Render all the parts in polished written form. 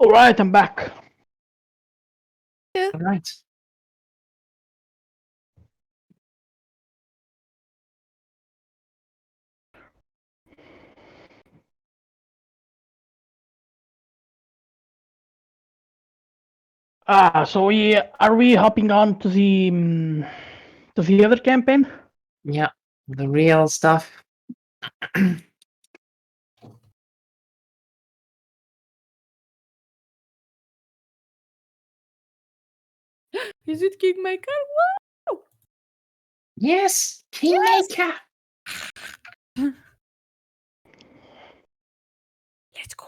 Alright, I'm back. All right. So are we hopping on to the other campaign? Yeah, the real stuff. Is it Kingmaker? Woo! Yes, Kingmaker. Let's go.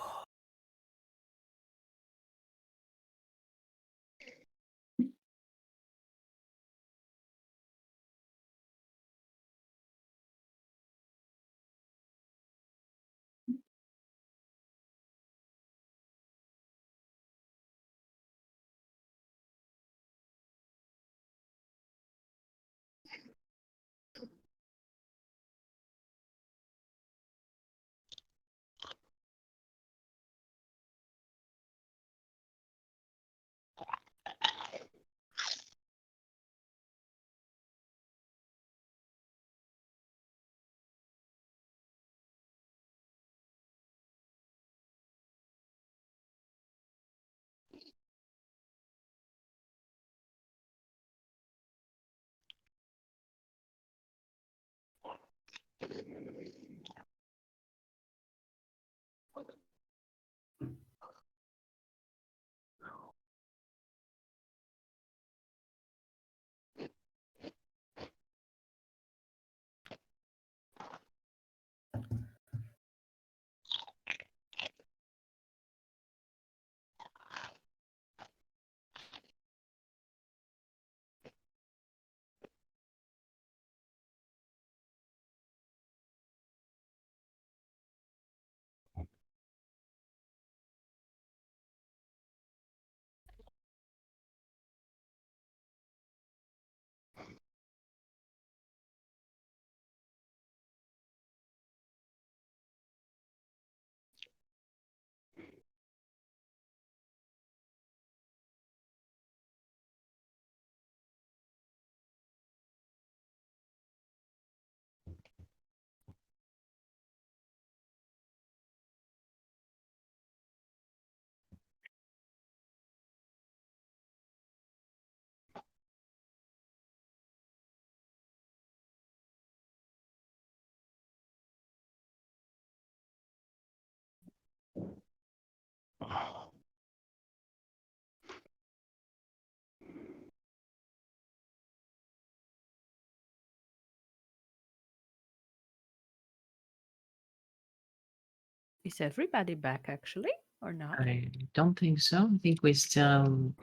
Is everybody back actually, or not? I don't think so. I think we're still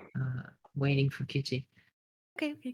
waiting for Kitty. Okay. Okay.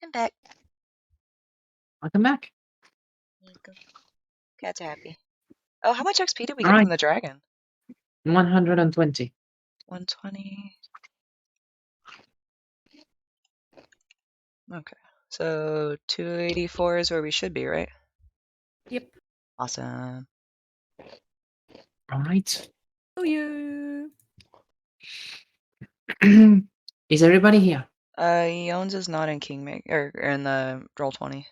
I'm back. Welcome back. Cat's happy. Oh, how much XP did we All get right. from the dragon? 120. 120. Okay. So 284 is where we should be, right? Yep. Awesome. All right. Oh yeah. Is everybody here? Yawnes is not in Kingmaker or in the Roll20.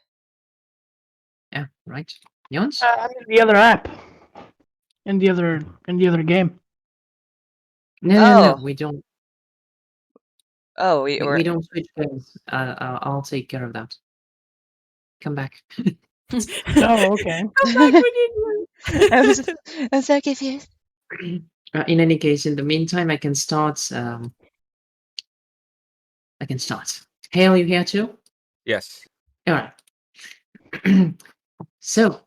Yeah, right. Yawnes? I mean the other app. In the other game. No, Oh. we don't. Oh, We don't switch games. I'll take care of that. Come back. Oh, okay. Come back, we need you. I'm so confused. In any case, in the meantime, I can start. Hale, you here too? Yes. All right. So,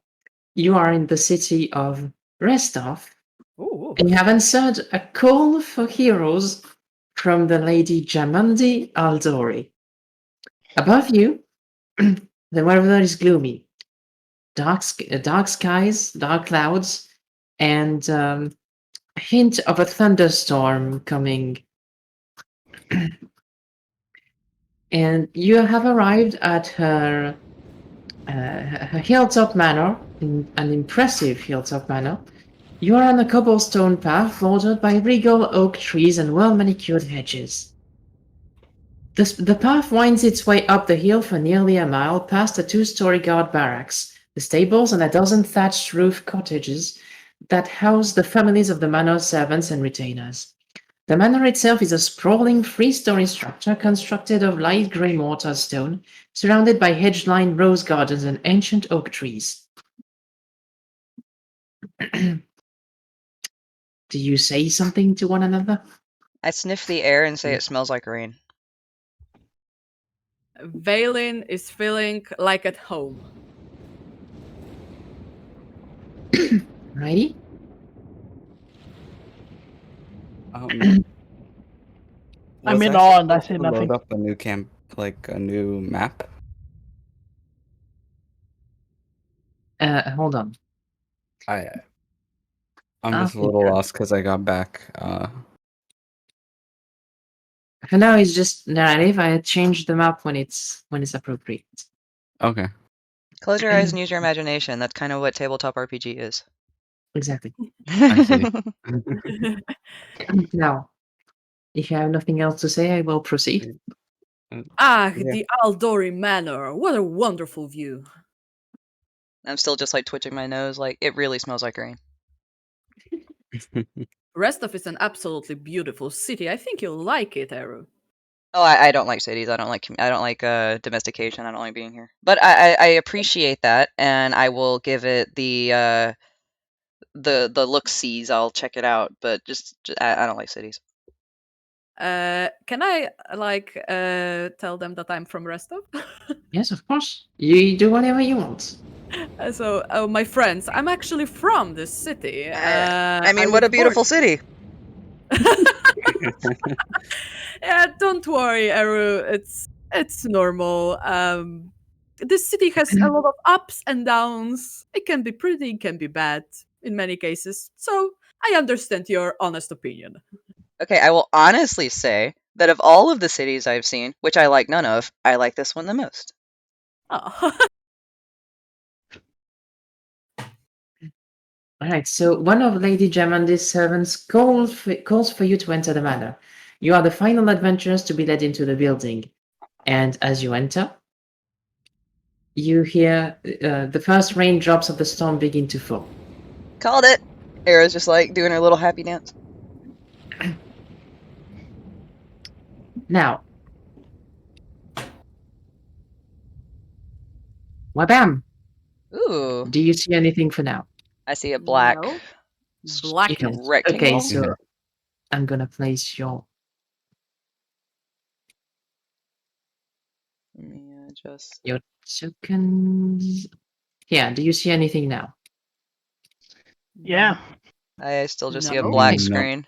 you are in the city of Restov, Ooh. and you have answered a call for heroes from the Lady Jamandi Aldori. Above you, the weather is gloomy. Dark skies, dark clouds, and a hint of a thunderstorm coming. And you have arrived at her hilltop manor, an impressive hilltop manor. You are on a cobblestone path bordered by regal oak trees and well-manicured hedges. The path winds its way up the hill for nearly a mile, past a two-story guard barracks, the stables, and a dozen thatched roof cottages that house the families of the manor's servants and retainers. The manor itself is a sprawling three-story structure constructed of light grey mortar stone, surrounded by hedge-lined rose gardens and ancient oak trees. Do you say something to one another? I sniff the air and say it smells like rain. Vaylin is feeling like at home. Righty? I'm Was in I awe and I supposed say to nothing. Load up a new camp, like a new map. Hold on. I'm just a little Sure. lost because I got back. For now, it's just narrative. I changed the map when it's appropriate. Okay. Close your eyes and use your imagination. That's kind of what tabletop RPG is. Exactly. I see. Now, if you have nothing else to say, I will proceed. Ah, Yeah. the Aldori Manor. What a wonderful view. I'm still just like twitching my nose, like it really smells like rain. Restov is an absolutely beautiful city. I think you'll like it, Eru. Oh, I don't like cities. I don't like domestication. I don't like being here. But I appreciate that, and I will give it the look-sees. I'll check it out, but I don't like cities. Can I tell them that I'm from Restov? Yes, of course. You do whatever you want. So, my friends, I'm actually from this city. I mean, I what was a beautiful city. Yeah, don't worry, Eru. It's normal. This city has a lot of ups and downs. It can be pretty, it can be bad in many cases. So I understand your honest opinion. Okay, I will honestly say that of all of the cities I've seen, which I like none of, I like this one the most. Oh. All right. So one of Lady Jamandi's servants calls for you to enter the manor. You are the final adventurers to be led into the building, and as you enter, you hear the first raindrops of the storm begin to fall. Called it. Era's just like doing her little happy dance. Now, wabam! Ooh, Do you see anything for now? I see a black No. Blackness. rectangle. Okay, so I'm gonna place your. Let me just. Your tokens. Yeah, do you see anything now? Yeah, I still just see a No. black No. screen.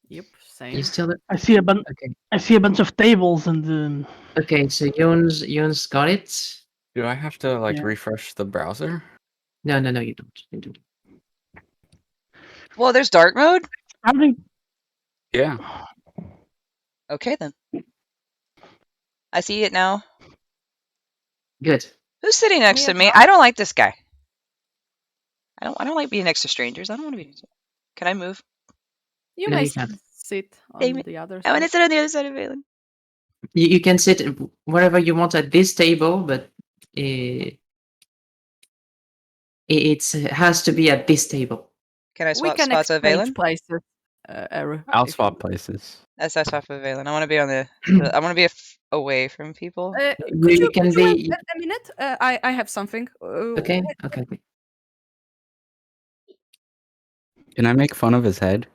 Yep, You same. still I see a bunch. okay? I see a bunch of tables and Okay, so Yawnes got it. Do I have to like Yeah. refresh the browser? No, you don't. You don't. Well, there's dark mode. how do Yeah. Okay then. I see it now. Good. Who's sitting next to Yeah. me? I don't like this guy. I don't like being next to strangers. I don't want to be. Can I move? You No, may you can't. sit Damn on it. the other I want to side. sit on the other side of Vaylin. You can sit wherever you want at this table, but It has to be at this table. Can I We swap can spots with exchange Vaylin? places, Eru. I'll if swap you- places. As I swap with Vaylin. I want to be on the. I want to be away from people. Could You you can have be a minute? I have something. okay. Okay. Can I make fun of his head?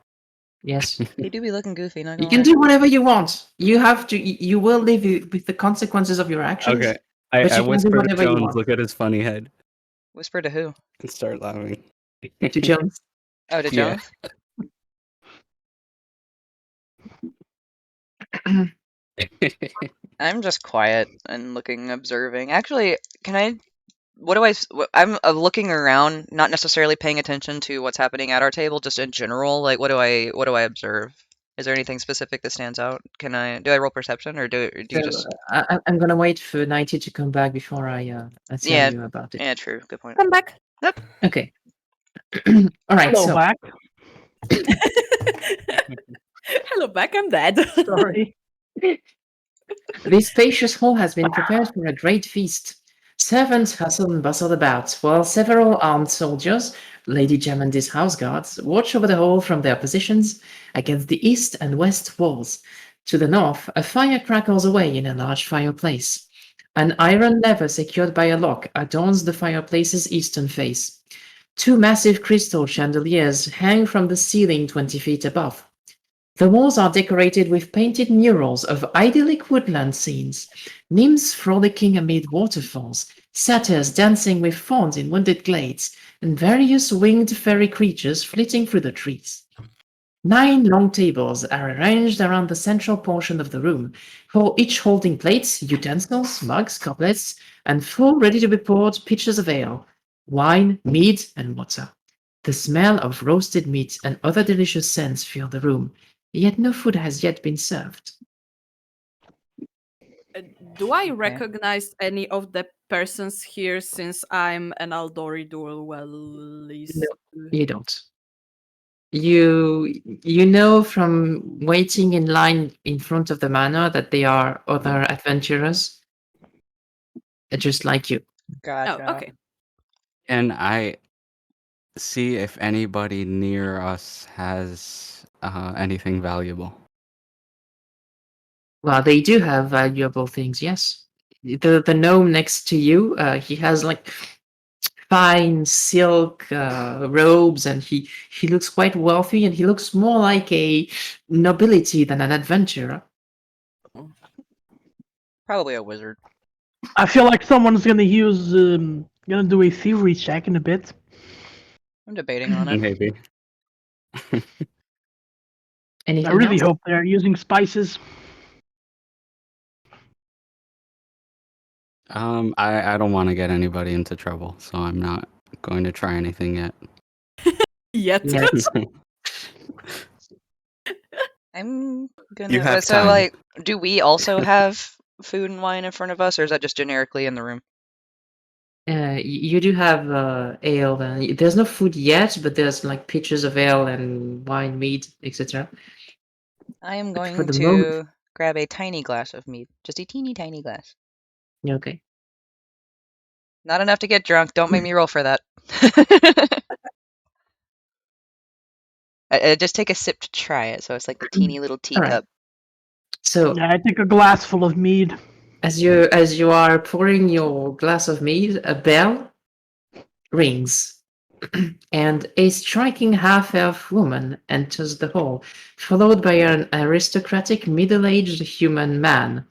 Yes. He do be looking goofy. Not You gonna can lie. do whatever you want. You have to. You will live with the consequences of your actions. Okay. But I you can do whisper to whatever you Jones, want. look at his funny head, Whisper to who? and start laughing. To Jones. Oh, to Yeah. Jones. I'm just quiet and looking, observing. Actually, can I? What do I? I'm looking around, not necessarily paying attention to what's happening at our table, just in general. Like, what do I observe? Is there anything specific that stands out? Do I roll perception, or do you So just? I'm gonna wait for Nighty to come back before I tell Yeah, you about it. yeah, true. Good point. come back. Okay. All right. Hello, So back. Hello, back. I'm dead. Sorry. this spacious hall has been prepared for a great feast. Servants hustle and bustle about, while several armed soldiers, Lady Jamandy's house guards, watch over the hall from their positions against the east and west walls. To the north, a fire crackles away in a large fireplace. An iron lever secured by a lock adorns the fireplace's eastern face. Two massive crystal chandeliers hang from the ceiling 20 feet above. The walls are decorated with painted murals of idyllic woodland scenes, nymphs frolicking amid waterfalls, satyrs dancing with fawns in wooded glades, and various winged fairy creatures flitting through the trees. 9 long tables are arranged around the central portion of the room, each holding plates, utensils, mugs, goblets, and full ready-to-be-poured pitchers of ale, wine, mead, and water. The smell of roasted meat and other delicious scents fill the room, yet no food has yet been served. Do I recognize any of the persons here since I'm an Aldori duelist? No, you don't. You know from waiting in line in front of the manor that they are other adventurers, just like you. Gotcha. Oh, okay. And I see if anybody near us has anything valuable. Well, they do have valuable things, yes. The gnome next to you, he has like fine silk robes, and he looks quite wealthy, and he looks more like a nobility than an adventurer. Probably a wizard. I feel like someone's gonna gonna do a thievery check in a bit. I'm debating on it. Maybe. Anything I really else? hope they're using spices. I don't want to get anybody into trouble, so I'm not going to try anything yet. Yet. Yes. I'm gonna. You have so, time. like, do we also have food and wine in front of us, or is that just generically in the room? You do have ale, and there's no food yet, but there's like pitchers of ale and wine, mead, etc. I am For going the to moment, grab a tiny glass of mead, just a teeny tiny glass. okay. Not enough to get drunk. Don't make me roll for that. I just take a sip to try it, so it's like the teeny little All right. teacup. So Yeah, I take a glass full of mead. as you are pouring your glass of mead, a bell rings, and a striking half-elf woman enters the hall, followed by an aristocratic middle-aged human man.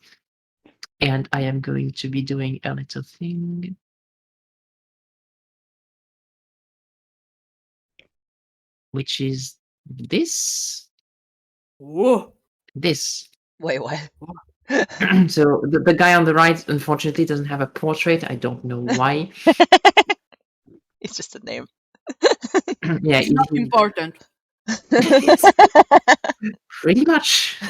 And I am going to be doing a little thing. Which is this. Whoa. This. Wait, what? So the guy on the right, unfortunately, doesn't have a portrait. I don't know why. It's just a name. Yeah, It's not important. pretty much.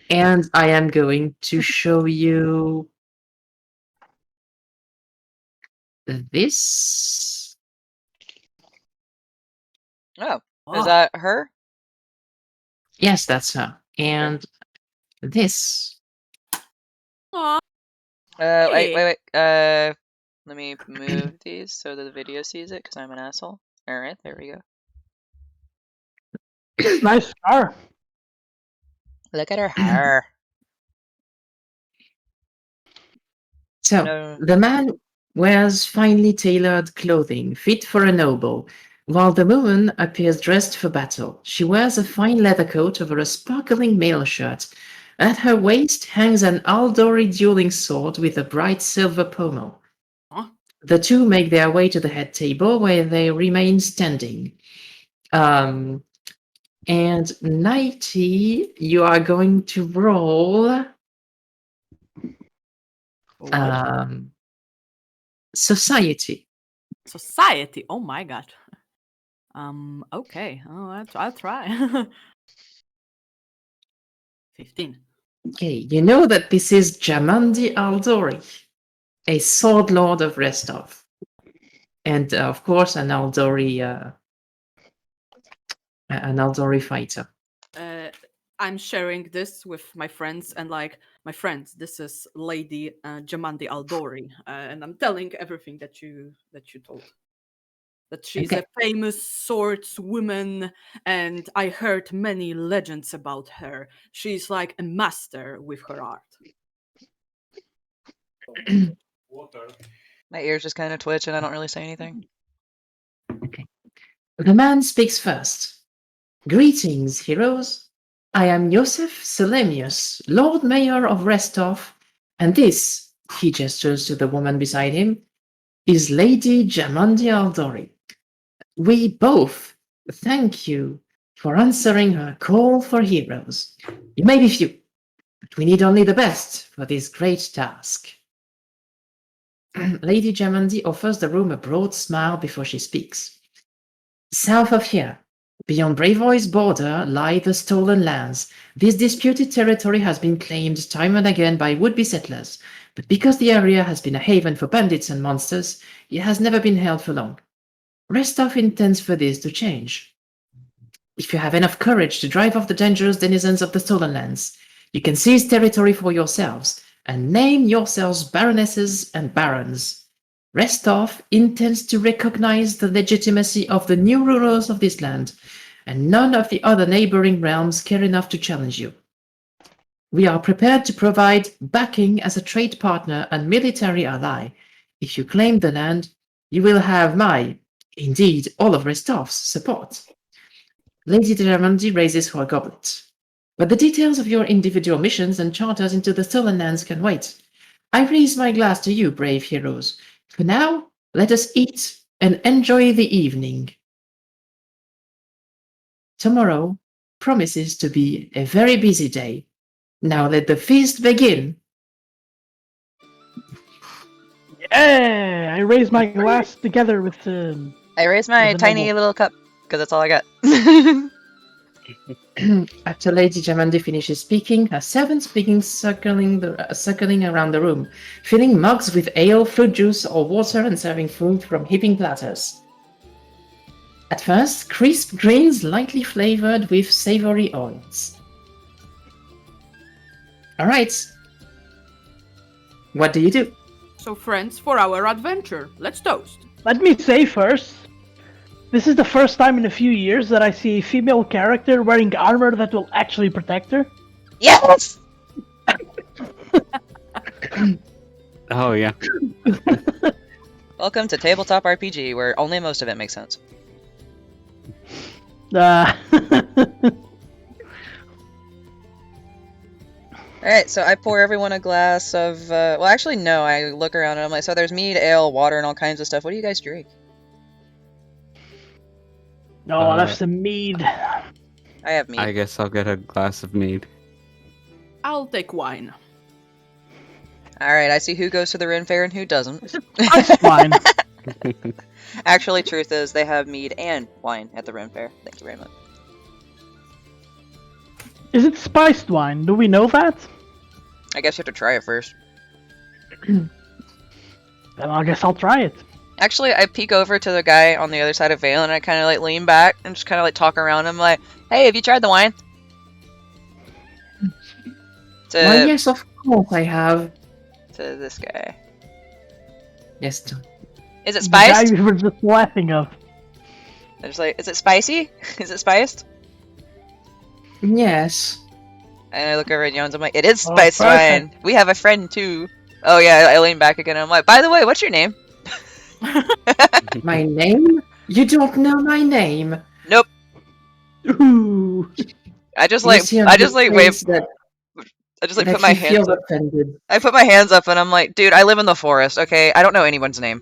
And I am going to show you this. Oh, is Oh. that her? Yes, that's her. And this. Aw. Wait. Hey. Let Let me move these so that the video sees it, because I'm an asshole. Alright, there we go. Nice scar. Look at her hair. So, No. the man wears finely tailored clothing fit for a noble, while the woman appears dressed for battle. She wears a fine leather coat over a sparkling mail shirt. At her waist hangs an Aldori dueling sword with a bright silver pommel. Huh? The two make their way to the head table, where they remain standing. And Nighty, you are going to roll society. Society. Oh my god. Okay. Oh, I'll try. 15. Okay, you know that this is Jamandi Aldori, a sword lord of Restov, and of course an Aldori fighter. I'm sharing this with my friends and like my friends. This is Lady Jamandi Aldori, and I'm telling everything that you told. That she's Okay. a famous swordswoman, and I heard many legends about her. She's like a master with her art. My ears just kind of twitch and I don't really say anything. The man speaks first. Greetings, heroes. I am Yosef Selemius, Lord Mayor of Restov, and this, he gestures to the woman beside him, is Lady Jamandi Aldori. We both thank you for answering her call for heroes. You may be few, but we need only the best for this great task. Lady Jamandi offers the room a broad smile before she speaks. South of here, beyond Bravoy's border, lie the stolen lands. This disputed territory has been claimed time and again by would-be settlers, but because the area has been a haven for bandits and monsters, it has never been held for long. Restov intends for this to change. If you have enough courage to drive off the dangerous denizens of the stolen lands, you can seize territory for yourselves and name yourselves baronesses and barons. Restov intends to recognize the legitimacy of the new rulers of this land, and none of the other neighboring realms care enough to challenge you. We are prepared to provide backing as a trade partner and military ally. If you claim the land, you will have my, indeed all of Restov's, support. Lady Jamandi raises her goblet. But the details of your individual missions and charters into the stolen lands can wait. I raise my glass to you, brave heroes. For now, let us eat and enjoy the evening. Tomorrow promises to be a very busy day. Now let the feast begin. Yeah, I raise my glass together with I raise my the tiny noble. little cup, because that's all I got. After Lady Jamandi finishes speaking, her servants begin circling around the room, filling mugs with ale, fruit juice, or water, and serving food from heaping platters. At first, crisp grains lightly flavored with savory oils. All right. What do you do? So, friends, for our adventure, let's toast. Let me say first, this is the first time in a few years that I see a female character wearing armor that will actually protect her. Yes! Oh yeah. Welcome to Tabletop RPG, where only most of it makes sense. Alright, so I pour everyone a glass of, well actually no, I look around and I'm like, so there's mead, ale, water, and all kinds of stuff. What do you guys drink? No, I'll have some mead. I have mead. I guess I'll get a glass of mead. I'll take wine. Alright, I see who goes to the Ren Fair and who doesn't. That's fine. Actually, truth is, they have mead and wine at the Ren Fair. Thank you very much. Is it spiced wine? Do we know that? I guess you have to try it first. Then I guess I'll try it. Actually, I peek over to the guy on the other side of Vaylin and I kind of like lean back and just kind of like talk around him like, hey, have you tried the wine? Well, yes, of course I have. To this guy. Yes, Tom. Is it The guy spiced? we were just laughing of. I just like, is it spicy? Is it spiced? Yes. And I look over at Yawnes, I'm like, it is Oh, spiced perfect. wine. We have a friend too. Oh yeah, I lean back again. I'm like, by the way, what's your name? My name? You don't know my name. Nope. Ooh. I just You like, see on I his just like face wave. that, I just like that put my he feels hands up. offended. I put my hands up and I'm like, dude, I live in the forest. Okay, I don't know anyone's name.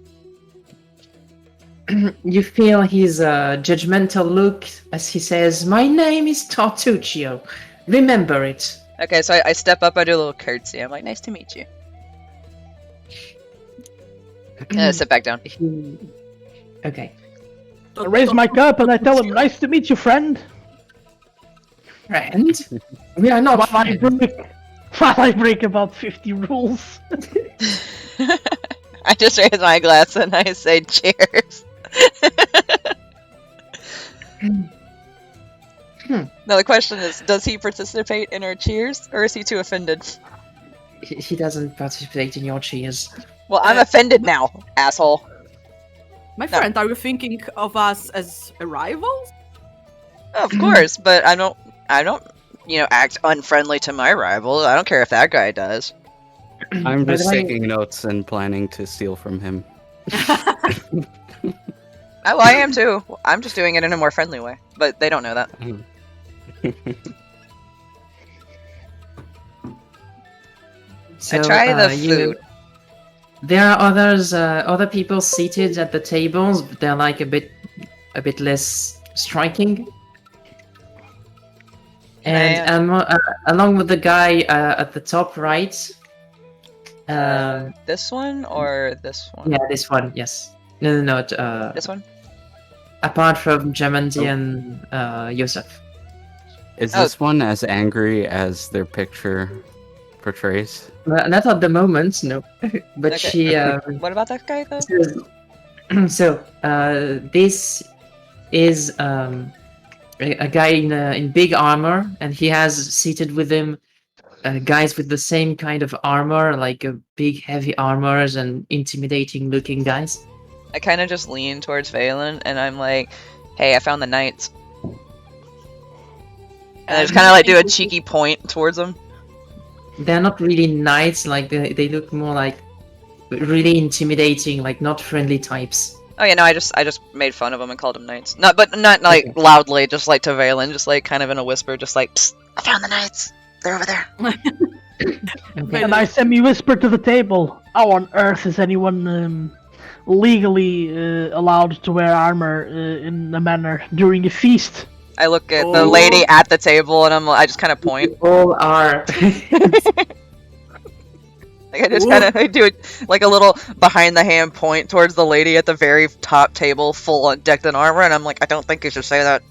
You feel his judgmental look as he says, "My name is Tartuccio. Remember it." Okay, so I step up, I do a little curtsy. I'm like, nice to meet you. And I sit back down. Okay. I raise my cup and I tell him, nice to meet you, friend. Friend? We are not While I friends. break about 50 rules. I just raise my glass and I say cheers. Now the question is, does he participate in our cheers, or is he too offended? He doesn't participate in your cheers. Well, I'm offended now, asshole. My friend, are you thinking of us as rivals? Of course, but I don't, act unfriendly to my rival. I don't care if that guy does. I'm By the just way- taking notes and planning to steal from him. Oh, I am too. I'm just doing it in a more friendly way, but they don't know that. So, try the food. There are other people seated at the tables, but they're like a bit less striking. And along with the guy at the top right, This one or this one? yeah, this one, yes. No, This one? apart from Jamanti and Yusuf. Is Oh. this one as angry as their picture portrays? Not at the moment, no. But Okay. she What about that guy though? so this is a guy in big armor, and he has seated with him guys with the same kind of armor, like big heavy armors and intimidating looking guys. I kind of just lean towards Vaylin, and I'm like, "Hey, I found the knights." And I just kind of like do a cheeky point towards them. They're not really knights, like they look more like really intimidating, like not friendly types. Oh yeah, no, I just made fun of them and called them knights. Not like Okay. loudly, just like to Vaylin, just like kind of in a whisper, just like, "Psst, I found the knights. They're over there." Okay. And I semi-whisper to the table, how on earth is anyone legally allowed to wear armor in a manner during a feast? I look at the Oh. lady at the table, and I just kind of point. All are. Like I just Ooh. kind of do it like a little behind the hand point towards the lady at the very top table, full decked in armor, and I'm like, I don't think you should say that.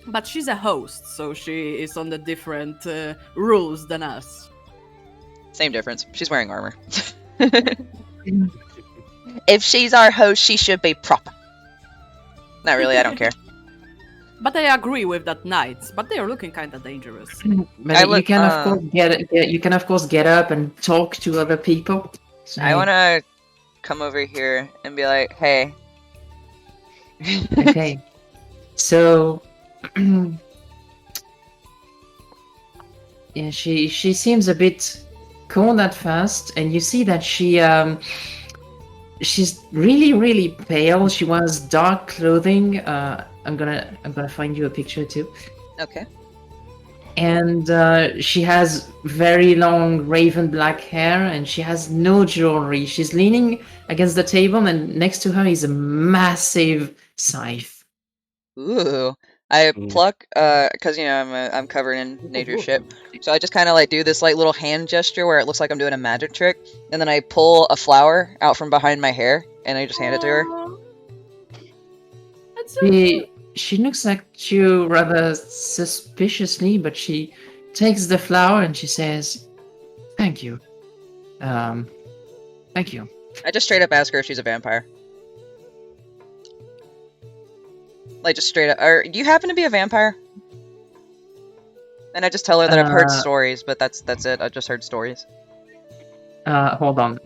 But she's a host, so she is on the different rules than us. Same difference. She's wearing armor. If she's our host, she should be proper. Not really. I don't care. But I agree with that knights, but they are looking kind of dangerous. But I you would, can of course you can of course get up and talk to other people. I want to come over here and be like, hey. Okay. So yeah, she seems a bit cold at first, and you see that she's really pale. She wears dark clothing. I'm gonna find you a picture too. Okay. And she has very long raven black hair, and she has no jewelry. She's leaning against the table, and next to her is a massive scythe. Ooh. I Mm. pluck, cause I'm covered in nature shit. So I just kind of like do this like little hand gesture where it looks like I'm doing a magic trick, and then I pull a flower out from behind my hair, and I just hand it to her. Aw. That's so She looks at you rather suspiciously, but she takes the flower and she says, "Thank you. Thank you." I just straight up ask her if she's a vampire. Like just straight up, or do you happen to be a vampire? And I just tell her that I've heard Uh, stories, but that's it. I just heard stories. Hold on.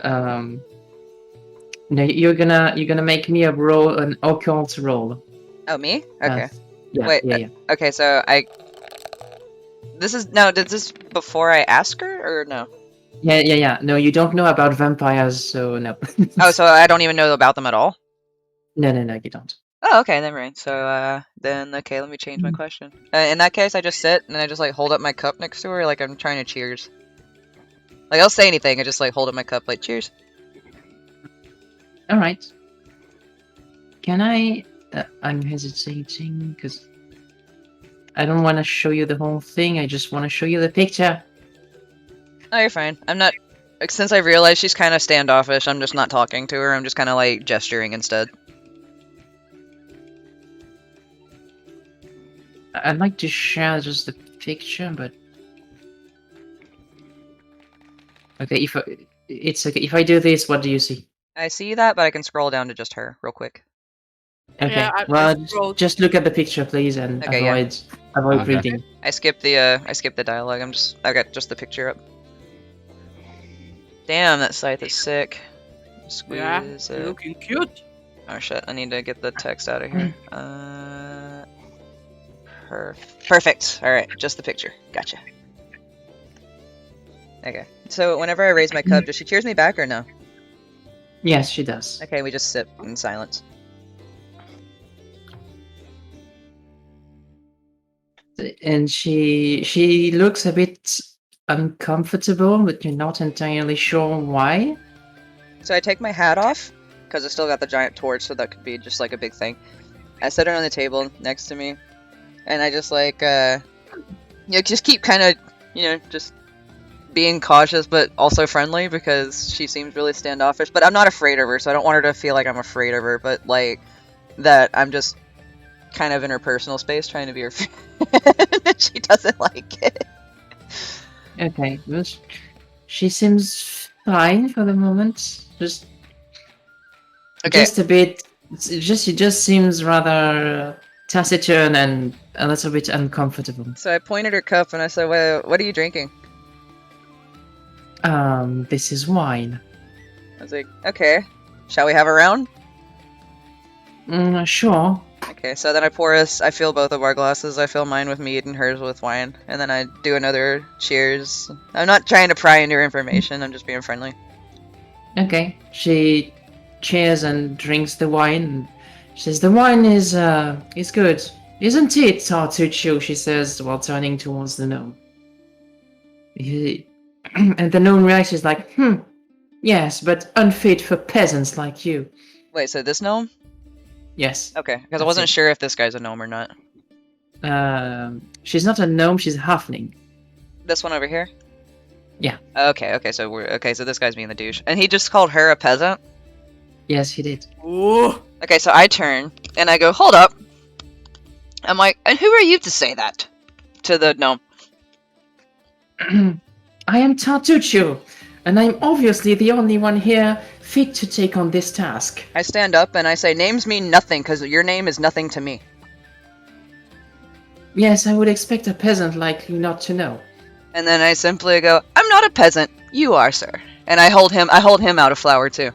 No, you're gonna make me a roll, an occult roll. Oh, me? Okay. Yeah, Wait, yeah. Okay, so did this before I ask her, or no? Yeah. No, you don't know about vampires, so no. Oh, so I don't even know about them at all? No, you don't. Oh, okay, never mind. So, then, okay, let me change my question. In that case, I just sit, and I just, like, hold up my cup next to her, like I'm trying to cheers. Like, I'll say anything, I just, like, hold up my cup, like, cheers. Alright. Can I... I'm hesitating, because... I don't want to show you the whole thing, I just want to show you the picture. Oh, you're fine. I'm not... Like, since I realized she's kind of standoffish, I'm just not talking to her, I'm just kind of, like, gesturing instead. I'd like to share just the picture, but... Okay, it's okay. If I do this, what do you see? I see that, but I can scroll down to just her, real quick. Okay, Yeah, I well, scrolled. just look at the picture, please, and Okay, yeah. avoid Okay. reading. I skipped the dialogue, I got just the picture up. Damn, that scythe is sick. Squeeze Yeah, it. looking cute. Oh shit, I need to get the text out of here. Perfect. Alright, just the picture. Gotcha. Okay. So whenever I raise my cup, does she cheers me back or no? Yes, she does. Okay, we just sit in silence. And she looks a bit uncomfortable, but you're not entirely sure why. So I take my hat off, because I still got the giant torch, so that could be just like a big thing. I set it on the table next to me, and I just like, just keep kind of, just being cautious, but also friendly, because she seems really standoffish. But I'm not afraid of her, so I don't want her to feel like I'm afraid of her, but like, that I'm just kind of in her personal space trying to be her friend. She doesn't like it. Okay, well, she seems fine for the moment. Just a bit. She just seems rather taciturn and a little bit uncomfortable. So I pointed her cup and I said, what are you drinking? This is wine. I was like, okay, shall we have a round? Sure. Okay, so then I fill both of our glasses. I fill mine with mead and hers with wine. And then I do another cheers. I'm not trying to pry into her information, I'm just being friendly. Okay. She cheers and drinks the wine. And she says, the wine is good. Isn't it, Tartuccio? She says while turning towards the gnome. And the gnome reacts, is like, yes, but unfit for peasants like you. Wait, so this gnome? Yes. Okay, because I wasn't sure if this guy's a gnome or not. She's not a gnome, she's a halfling. This one over here? Yeah. Okay, so this guy's being the douche. And he just called her a peasant? Yes, he did. Ooh. Okay, so I turn, and I go, hold up. I'm like, and who are you to say that? To the gnome. I am Tartuccio, and I'm obviously the only one here fit to take on this task. I stand up and I say, names mean nothing, because your name is nothing to me. Yes, I would expect a peasant like you not to know. And then I simply go, I'm not a peasant, you are, sir. And I hold him out of flour, too.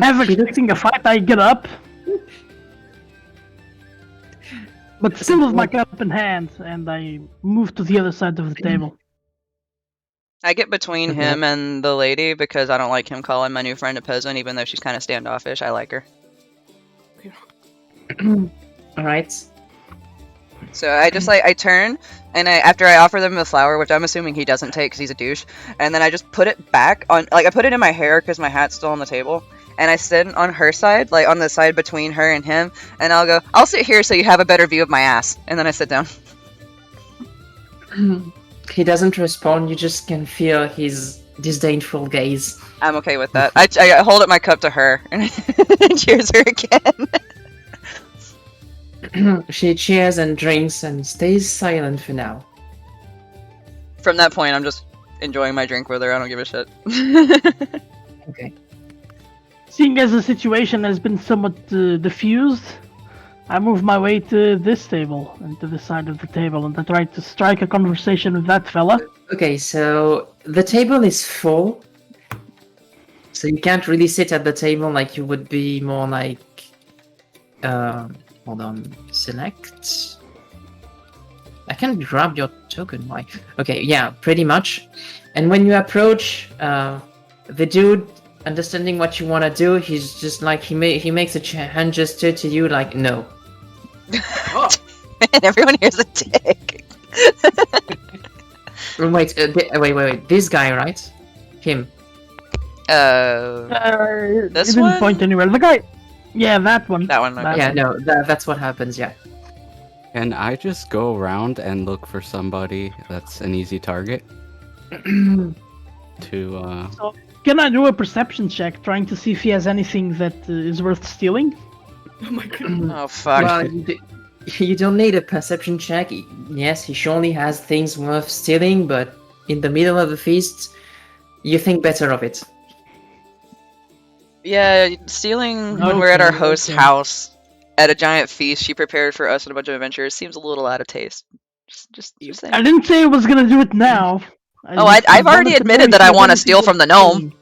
Ever expecting a fight, I get up. But still with my cup in hand, and I move to the other side of the table. I get between Okay. him and the lady because I don't like him calling my new friend a peasant, even though she's kind of standoffish. I like her. Alright. So I just I turn, and after I offer them the flower, which I'm assuming he doesn't take because he's a douche, and then I just put it back on, I put it in my hair because my hat's still on the table, and I sit on her side, like on the side between her and him, and I'll go, I'll sit here so you have a better view of my ass, and then I sit down. He doesn't respond, you just can feel his disdainful gaze. I'm okay with that. I hold up my cup to her, and cheers her again. She cheers and drinks and stays silent for now. From that point, I'm just enjoying my drink with her. I don't give a shit. Okay. Seeing as the situation has been somewhat diffused, I move my way to this table and to the side of the table, and I try to strike a conversation with that fella. Okay, so the table is full. So you can't really sit at the table like you would be more like... hold on. Select. I can grab your token. Why? Okay, yeah, pretty much. And when you approach, the dude, understanding what you want to do, he's just like, he makes a hand gesture to you like, no. And everyone here's a dick. Wait, wait. This guy, right? Him. This He didn't one? point anywhere. The guy. Yeah, that one. That one. That Okay. Yeah, no, that's what happens, yeah. Can I just go around and look for somebody that's an easy target to So, can I do a perception check, trying to see if he has anything that is worth stealing? Oh my god. Oh fuck. Well, you don't need a perception check. Yes, he surely has things worth stealing, but in the middle of the feast, you think better of it. Yeah, stealing when we're at our host's Okay. house at a giant feast she prepared for us and a bunch of adventurers seems a little out of taste. Just saying. I didn't say I was gonna do it now. I've already admitted that I want to steal from the gnome.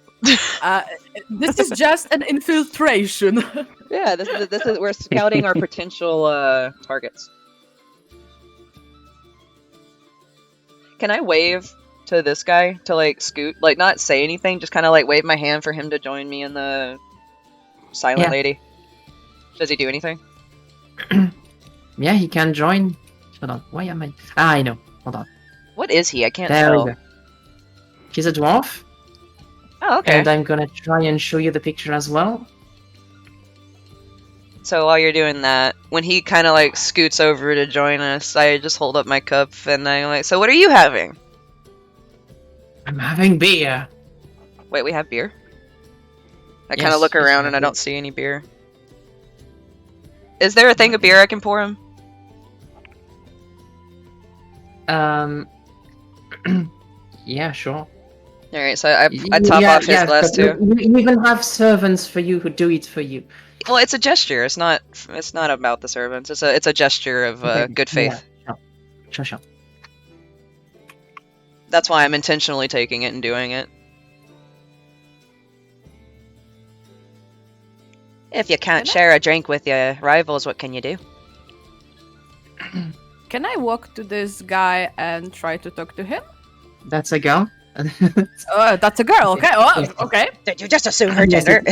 This is just an infiltration. Yeah, this is we're scouting our potential targets. Can I wave to this guy to like scoot, like not say anything, just kind of like wave my hand for him to join me in the silent Yeah. lady? Does he do anything? Yeah, he can join. Hold on, why am I... Ah, I know. Hold on. What is he? I can't There tell. we go. He's a dwarf, Oh, okay. and I'm gonna try and show you the picture as well. So while you're doing that, when he kind of like scoots over to join us, I just hold up my cup and I'm like, "So what are you having?" I'm having beer. Wait, we have beer? I kind Yes, of look yes, we around have and I beer. don't see any beer. Is there a thing of beer I can pour him? Yeah, sure. Alright, so I top off his glass but too. You even have servants for you who do it for you. Well, it's a gesture. It's not about the servants. It's a gesture of Okay, good faith. Yeah, sure. That's why I'm intentionally taking it and doing it. If you can't share a drink with your rivals, what can you do? Can I walk to this guy and try to talk to him? That's a girl. Oh, that's a girl. Okay. Oh, Yes. okay. Did you just assume her Yes, gender?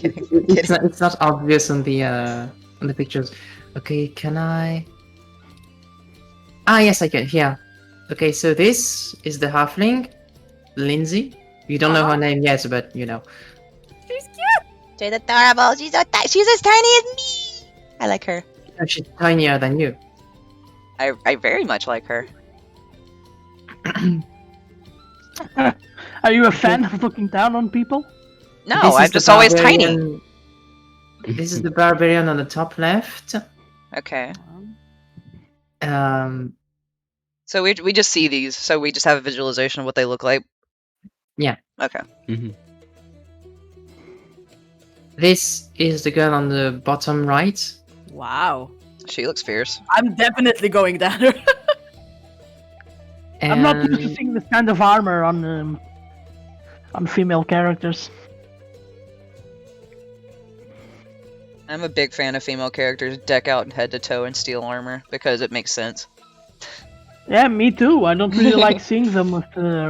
It's not obvious on the pictures. Okay, can I? Ah, yes, I can. Yeah. Okay, so this is the halfling, Lindsay. You don't know her name yet, but you know. She's cute. She's adorable. She's as tiny as me. I like her. She's tinier than you. I very much like her. Are you a fan of looking down on people? No, This is I'm the just always tiny. barbarian- This is the barbarian on the top left. Okay. So we just see these, so we just have a visualization of what they look like. Yeah. Okay. this is the girl on the bottom right. Wow. She looks fierce. I'm definitely going down. I'm not And- used to seeing this kind of armor on female characters. I'm a big fan of female characters deck out head to toe in steel armor because it makes sense. Yeah, me too. I don't really like seeing them with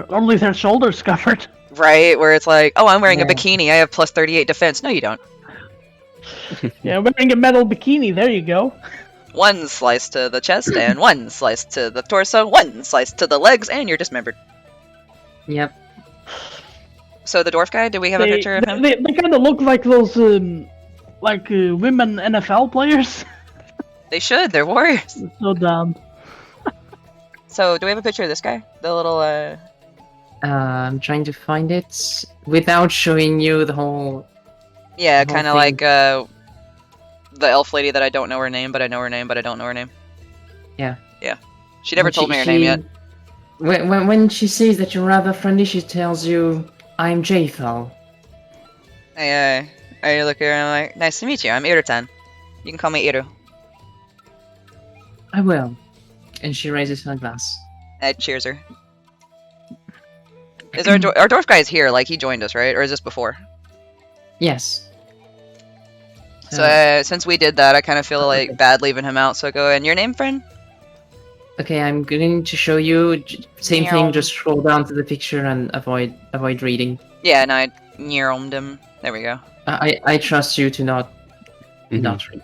only their shoulders covered. Right, where it's like, oh, I'm wearing a Yeah. bikini, I have plus 38 defense. No, you don't. Yeah, wearing a metal bikini. There you go. One slice to the chest, and one slice to the torso, one slice to the legs, and you're dismembered. Yep. So the dwarf guy, do we have a picture of him? They kind of look like those women NFL players. They should, they're warriors. So dumb. So, do we have a picture of this guy? The little, I'm trying to find it without showing you the whole. yeah, The whole kind of thing. like, the elf lady that I don't know her name, but I know her name, but I don't know her name. Yeah. Yeah. She never When told me her name yet. When she sees that you're rather friendly, she tells you, "I'm Jathal." I look at her and I'm like, nice to meet you, I'm Erutan. You can call me Eru. I will. And she raises her glass. I cheers her. Is our dwarf guy is here? Like he joined us, right? Or is this before? Yes. So since we did that, I kind of feel like bad leaving him out. So go. And your name, friend? Okay, I'm going to show you. Same Meow. thing. Just scroll down to the picture and avoid reading. Yeah, and I nearomed him. There we go. I trust you to not Mhm. not read.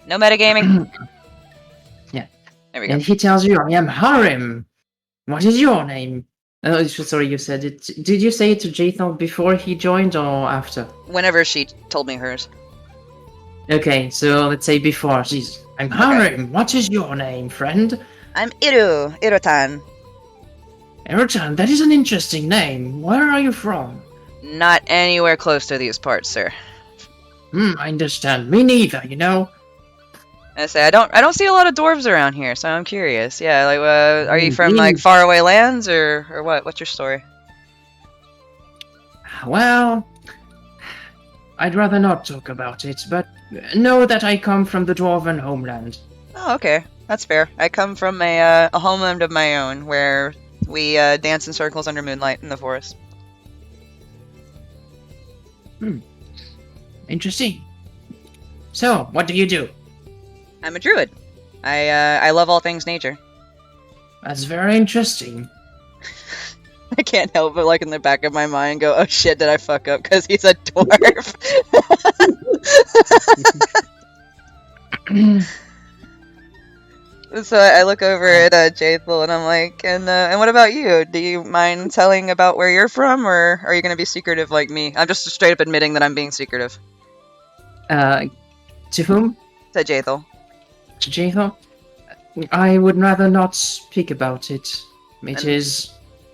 No metagaming. Yeah. There we go. And he tells you, I am Harim. What is your name? Oh, sorry, you said it. Did you say it to Jathan before he joined or after? Whenever she told me hers. Okay, so let's say before. Jeez. I'm Harim. What is your name, friend? I'm Erutan. Erutan, that is an interesting name. Where are you from? Not anywhere close to these parts, sir. I understand. Me neither, you know. I say I don't see a lot of dwarves around here, so I'm curious. Yeah, like, are you from like Indeed. faraway lands or what? What's your story? Well, I'd rather not talk about it, but know that I come from the dwarven homeland. Oh, okay, that's fair. I come from a homeland of my own where we dance in circles under moonlight in the forest. Interesting. So, what do you do? I'm a druid. I love all things nature. That's very interesting. I can't help but like in the back of my mind go, oh shit, did I fuck up because he's a dwarf? So I look over at Jathel and I'm like, and what about you? Do you mind telling about where you're from, or are you gonna be secretive like me? I'm just straight up admitting that I'm being secretive. To whom? To Jathel. To Jathan? I would rather not speak about it. It is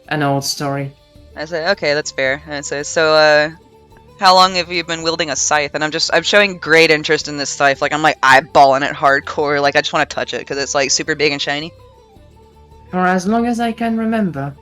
an old story. I say, okay, that's fair. And I say, so how long have you been wielding a scythe? And I'm showing great interest in this scythe. Like I'm like eyeballing it hardcore. Like I just want to touch it because it's like super big and shiny. For as long as I can remember.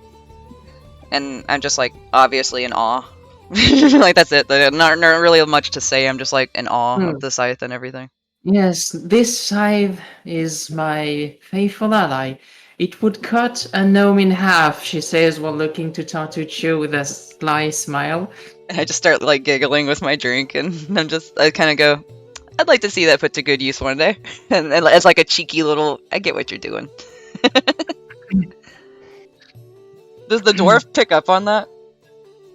And I'm just like obviously in awe. Like that's it. Not really much to say. I'm just like in awe of the scythe and everything. Yes, this scythe is my faithful ally. It would cut a gnome in half, she says while looking to Tartuccio with a sly smile. And I just start like giggling with my drink, and I kind of go, I'd like to see that put to good use one day. And it's like a cheeky little, I get what you're doing. Does the dwarf pick up on that?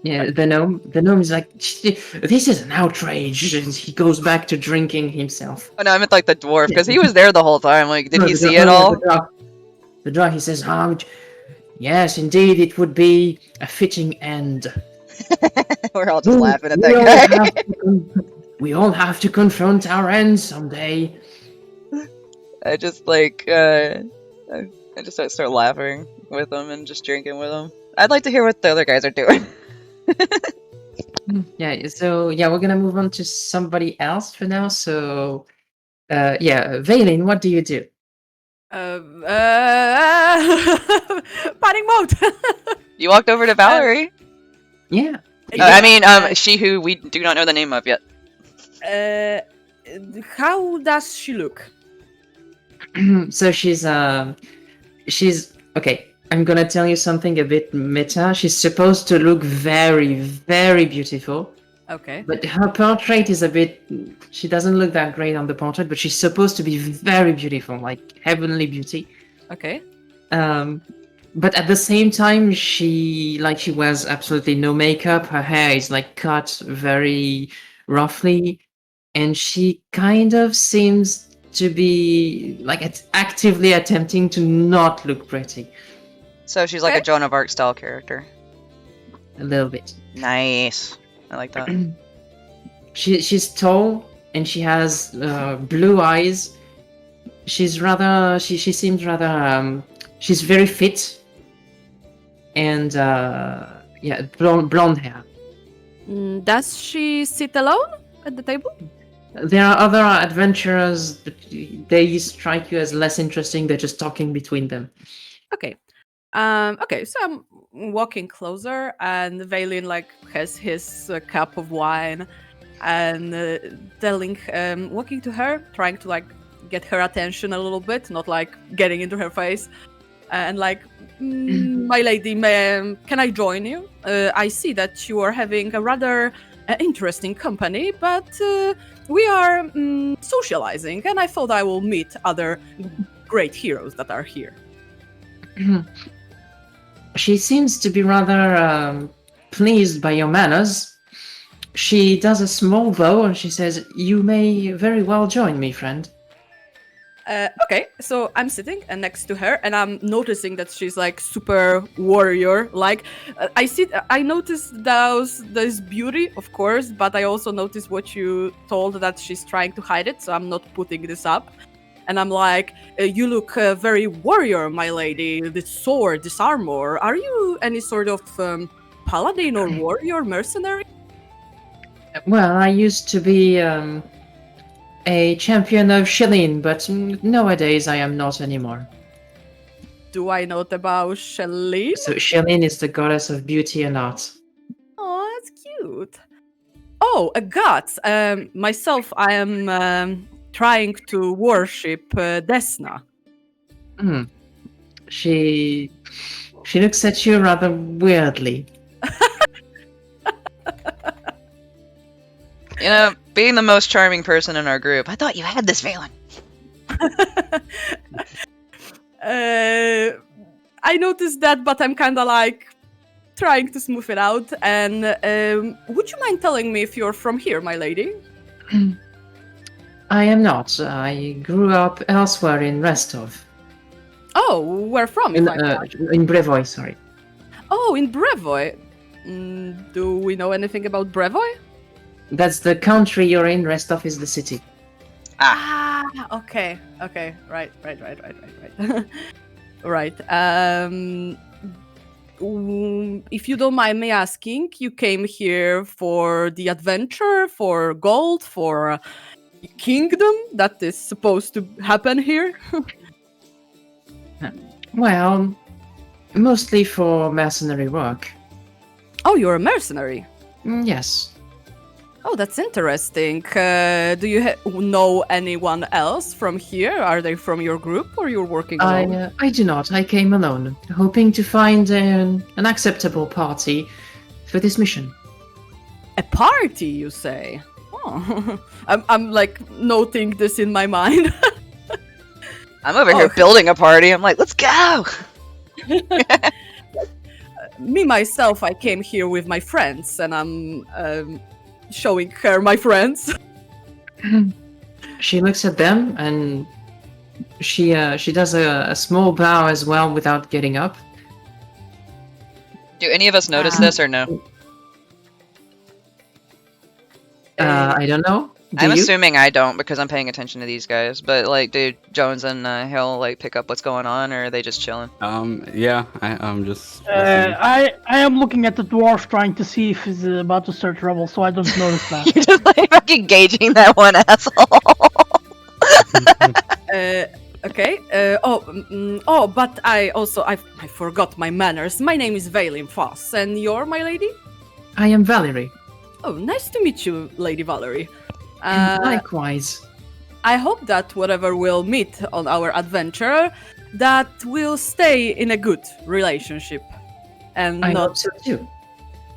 Yeah, the gnome is like, this is an outrage, and he goes back to drinking himself. Oh no, I meant like the dwarf, because he was there the whole time. Like, did No, he the see dwarf- it all? The dwarf, he says, yes, indeed, it would be a fitting end. We're all just laughing at that guy. We all have to confront our end someday. I just like, I just start laughing with him and just drinking with him. I'd like to hear what the other guys are doing. Yeah, so we're gonna move on to somebody else for now. So, Vaylin, what do you do? Panic mode. You walked over to Valerie. Yeah. I mean, she who we do not know the name of yet. How does she look? So she's okay. I'm gonna tell you something a bit meta. She's supposed to look very, very beautiful. Okay. But her portrait is a bit. She doesn't look that great on the portrait, but she's supposed to be very beautiful, like heavenly beauty. Okay. But at the same time, she wears absolutely no makeup. Her hair is like cut very roughly, and she kind of seems to be like actively attempting to not look pretty. So she's like a Joan of Arc style character. A little bit. Nice. I like that. She's tall and she has blue eyes. She's rather. She seems rather. She's very fit. And blonde hair. Does she sit alone at the table? There are other adventurers, but they strike you as less interesting. They're just talking between them. Okay. Okay, so I'm walking closer, and Vaylin like has his cup of wine, and walking to her, trying to like get her attention a little bit, not like getting into her face. And like, my lady, can I join you? I see that you are having a rather interesting company, but we are socializing, and I thought I will meet other great heroes that are here. She seems to be rather pleased by your manners. She does a small bow and she says, "You may very well join me, friend." Okay, so I'm sitting next to her, and I'm noticing that she's like super warrior. Like, I noticed this beauty, of course, but I also noticed what you told, that she's trying to hide it. So I'm not putting this up, and I'm like, "You look very warrior, my lady. This sword, this armor. Are you any sort of paladin or warrior mercenary?" Well, I used to be a champion of Shelin, but nowadays I am not anymore. Do I know about Shelly? So Shelin is the goddess of beauty and art. Oh, that's cute. Oh, a god. Myself, I am trying to worship Desna. She looks at you rather weirdly. You know, being the most charming person in our group, I thought you had this, Vaylin. I noticed that, but I'm kind of like trying to smooth it out. And would you mind telling me if you're from here, my lady? I am not. I grew up elsewhere in Restov. Oh, where from? In Brevoy, sorry. Oh, in Brevoy. Do we know anything about Brevoy? That's the country you're in. Restov is the city. Okay. Right. Right. If you don't mind me asking, you came here for the adventure, for gold, for kingdom that is supposed to happen here? Well, mostly for mercenary work. Oh, you're a mercenary. Yes. Oh, that's interesting. Do you know anyone else from here? Are they from your group, or you're working alone? I do not. I came alone, hoping to find an acceptable party for this mission. A party, you say? Oh. I'm like noting this in my mind. I'm over here building a party. I'm like, let's go! Me, myself, I came here with my friends, and I'm showing her my friends. She looks at them and she does a small bow as well without getting up. Do any of us notice this or no? I don't know. I'm you? assuming I don't because I'm paying attention to these guys. But like, do Jones and Hill like pick up what's going on, or are they just chilling? Yeah, I'm just. I am looking at the dwarf trying to see if he's about to start trouble, so I don't notice that. You're just like fucking gauging that one asshole. Okay. But I forgot my manners. My name is Vaylin Foss, and you're my lady? I am Valerie. Oh, nice to meet you, Lady Valerie. Likewise. I hope that whatever we'll meet on our adventure, that we'll stay in a good relationship, and I not hope so too.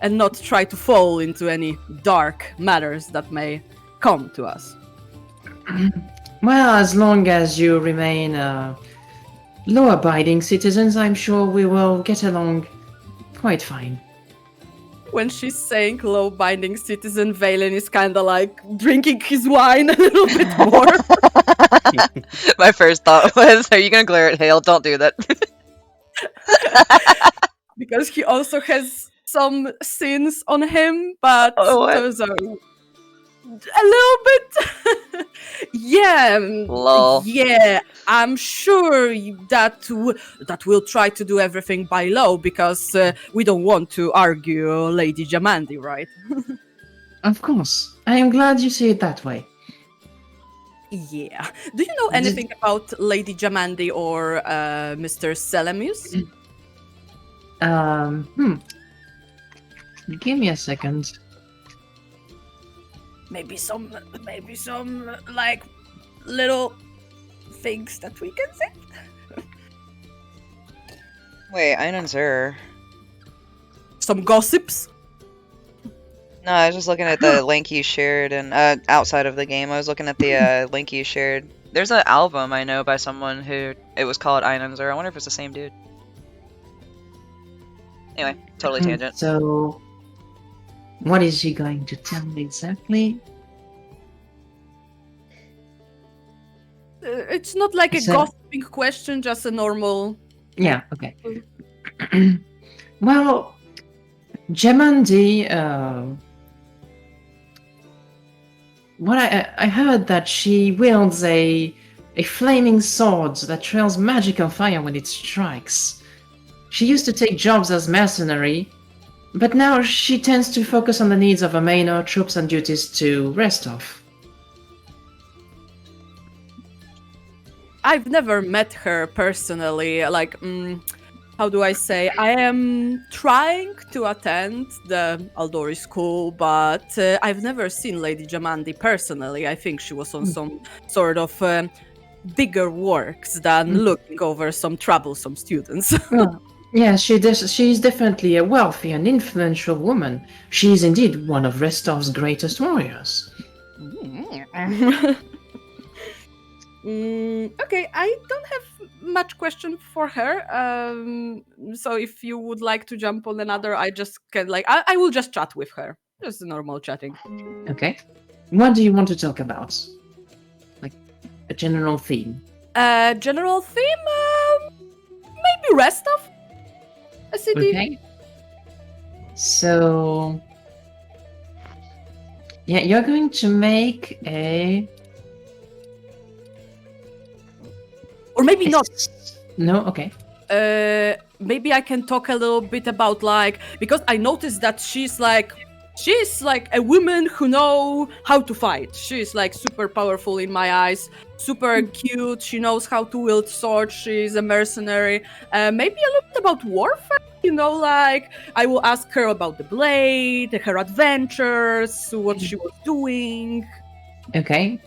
and not try to fall into any dark matters that may come to us. Well, as long as you remain law-abiding citizens, I'm sure we will get along quite fine. When she's saying law-abiding citizen, Vaylin is kind of like drinking his wine a little bit more. My first thought was, are you gonna glare at Hale? Don't do that. Because he also has some sins on him, but those are a little bit. Yeah. Lol. Yeah, I'm sure that we'll try to do everything by law, because we don't want to argue Lady Jamandi, right? Of course. I am glad you see it that way. Yeah. Do you know anything about Lady Jamandi or Mr. Selemius? Give me a second. Maybe some like little things that we can say. Wait, Einanzer. Some gossips. No, I was just looking at the link you shared, and outside of the game, I was looking at the link you shared. There's an album I know by someone who it was called Einanzer. I wonder if it's the same dude. Anyway, totally tangent. So, what is she going to tell me exactly? It's not like a So- gossiping question, just a normal. Yeah, okay. Well, Gemandi, what I heard that she wields a flaming sword that trails magical fire when it strikes. She used to take jobs as mercenary, but now she tends to focus on the needs of her manor, troops, and duties to rest off. I've never met her personally. Like, how do I say? I am trying to attend the Aldori school, but I've never seen Lady Jamandi personally. I think she was on some sort of bigger works than looking over some troublesome students. Well, yeah, she's definitely a wealthy and influential woman. She is indeed one of Restov's greatest warriors. Okay, I don't have much question for her. So if you would like to jump on another, I just can I will just chat with her. Just normal chatting. Okay. What do you want to talk about? Like a general theme? General theme, maybe rest of a city. Okay. So yeah, you're going to make a Or maybe not. No, okay. Maybe I can talk a little bit about because I noticed that she's like a woman who know how to fight. She's like super powerful in my eyes, super cute. She knows how to wield swords. She's a mercenary. Maybe a little bit about warfare. I will ask her about the blade, her adventures, what she was doing. Okay.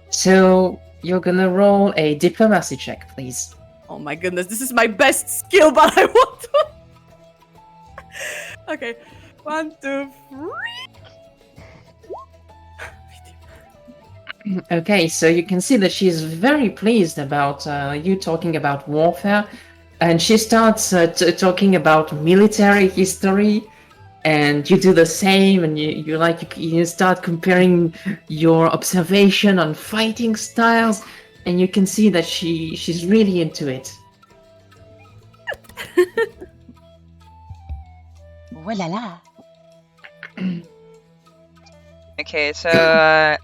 So you're gonna roll a diplomacy check, please. Oh my goodness, this is my best skill, but I want to. Okay, 1, 2, 3. Okay, so you can see that she's very pleased about you talking about warfare, and she starts talking about military history, and you do the same, and you start comparing your observation on fighting styles, and you can see that she's really into it. Oh la la. Okay, so I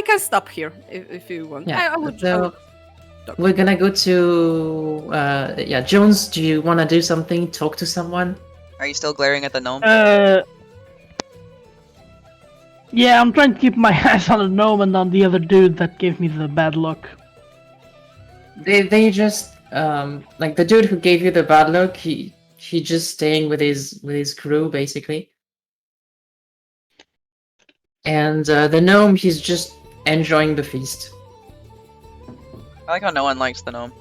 can stop here if you want. Yeah, I would. so we're gonna go to Jones. Do you want to do something? Talk to someone? are you still glaring at the gnome? Yeah, I'm trying to keep my eyes on the gnome and on the other dude that gave me the bad look. They just like the dude who gave you the bad look. He just staying with his crew basically, and the gnome, he's just enjoying the feast. I like how no one likes the gnome.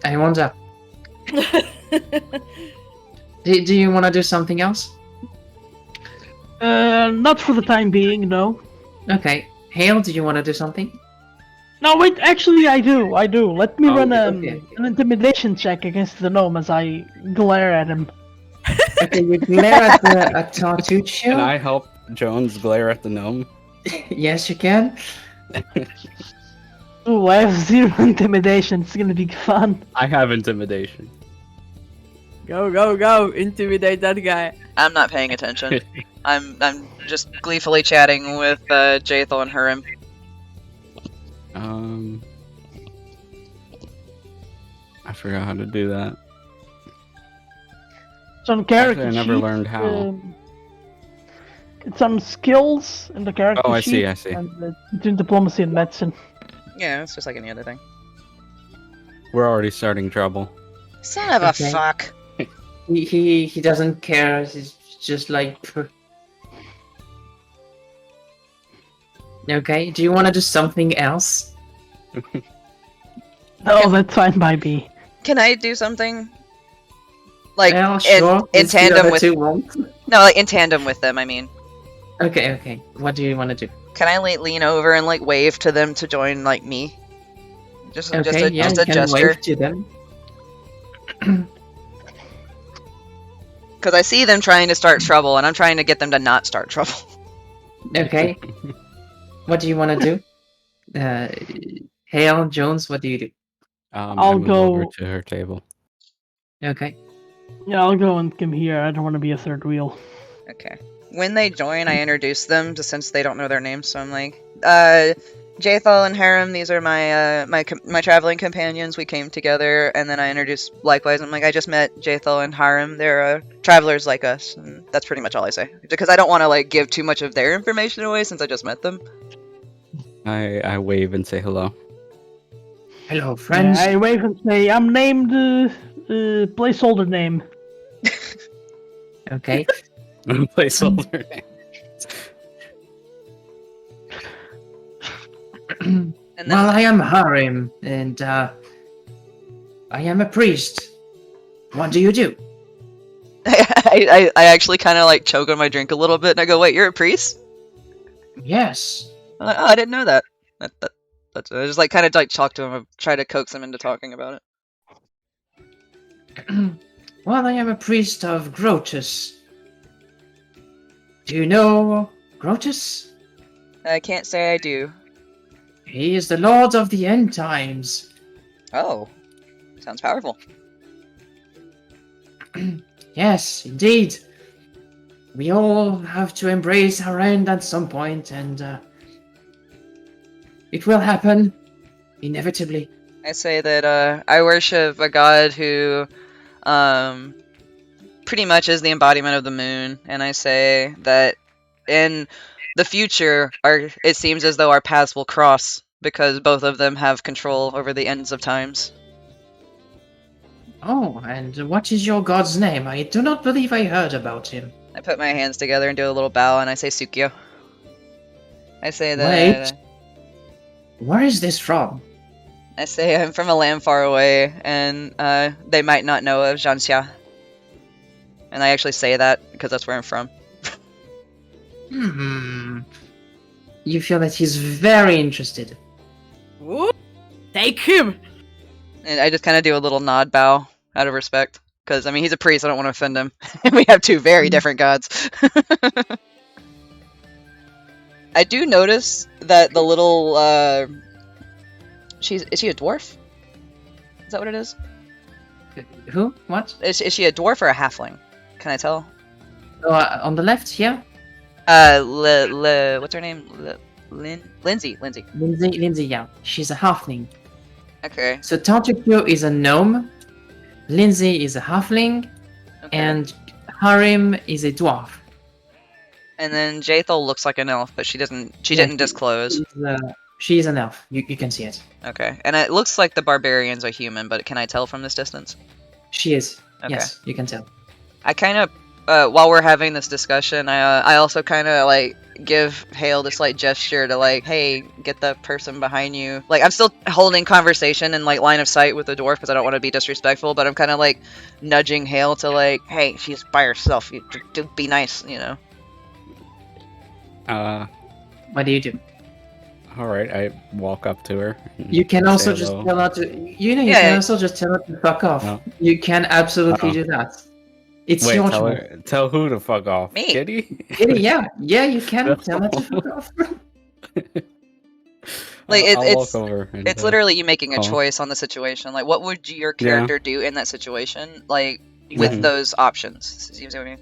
I wonder. Do you want to do something else? Not for the time being, no. Okay, Hale, do you want to do something? No, wait, actually I do. Let me Oh, run okay. an intimidation check against the gnome as I glare at him. Okay, you glare at Tartuccio. Can I help Jones glare at the gnome? Yes, you can. Ooh, I have 0 intimidation, it's gonna be fun. I have intimidation. Go! Intimidate that guy. I'm not paying attention. I'm just gleefully chatting with Jaethel and Hurim. I forgot how to do that. It's on character Actually, I never sheet, learned how. It's on skills in the character Oh, I sheet. see. And between diplomacy and medicine. Yeah, it's just like any other thing. We're already starting trouble. Son of a Okay. fuck. He doesn't care. He's just like. Okay, do you want to do something else? Oh, that's fine by me. Can I do something? Like Well, sure. in Let's see tandem what the with two want. no, like in tandem with them. I mean, Okay. What do you want to do? can I lean over and like wave to them to join like me? Just Okay, yeah, just you a can gesture. wave to them. Because I see them trying to start trouble, and I'm trying to get them to not start trouble. Okay. What do you want to do? Hale, Jones, what do you do? I I'll move over go. to her table. Okay. Yeah, I'll go and come here. I don't want to be a third wheel. Okay. When they join, I introduce them, just since they don't know their names. So I'm like, Jathal and Harem, these are my my traveling companions. We came together, and then I introduce likewise. I'm like, I just met Jathal and Harem. They're travelers like us, and that's pretty much all I say. Because I don't want to like give too much of their information away since I just met them. I wave and say hello. Hello, friends. Yeah, I wave and say, I'm named placeholder name. Okay. Placeholder name. And then Well, I am Harim, and I am a priest. What do you do? I actually kind of like choke on my drink a little bit, and I go, "Wait, you're a priest?" Yes. I'm like, oh, I didn't know that. That's I just like kind of like talk to him, try to coax him into talking about it. Well, I am a priest of Grotus. Do you know Grotus? I can't say I do. He is the Lord of the End Times. Oh, sounds powerful. Yes, indeed. We all have to embrace our end at some point, and it will happen, inevitably. I say that I worship a god who, pretty much is the embodiment of the moon, and I say that in the future, it seems as though our paths will cross because both of them have control over the ends of times. Oh, and what is your god's name? I do not believe I heard about him. I put my hands together and do a little bow, and I say Sukyo. I say that. Wait. Where is this from? I say I'm from a land far away, and they might not know of Janxia. And I actually say that because that's where I'm from. You feel that he's very interested. Ooh, take him! And I just kind of do a little nod bow out of respect. Because, I mean, he's a priest, I don't want to offend him. And we have two very different gods. I do notice that the little, is she a dwarf? Is that what it is? Who? What? Is she a dwarf or a halfling? Can I tell? Oh, on the left here? What's her name? Lindsay. Lindsay, yeah. She's a halfling. Okay. So Tartukyo is a gnome, Lindsay is a halfling, Okay. and Harim is a dwarf. And then Jathal looks like an elf, but she didn't disclose. She's an elf. You can see it. Okay. And it looks like the barbarians are human, but can I tell from this distance? She is. Okay. Yes, you can tell. I kind of, while we're having this discussion, I also kind of like give Hale this like gesture to like, hey, get the person behind you. Like I'm still holding conversation and like line of sight with the dwarf because I don't want to be disrespectful, but I'm kind of like nudging Hale to like, hey, she's by herself. You do be nice, you know. What do you do? All right, I walk up to her. You can also say just hello. tell her to. You Yeah. can also just tell her to fuck off. No. You can absolutely Uh-oh. do that. It's Wait, your tell choice. her, tell who to fuck off? Me. Kitty? Yeah, you can tell her to fuck off. Like, I'll walk over. And, It's literally you making a oh. choice on the situation. Like, what would your character do in that situation? Like, with Mhm. those options. You see what I mean?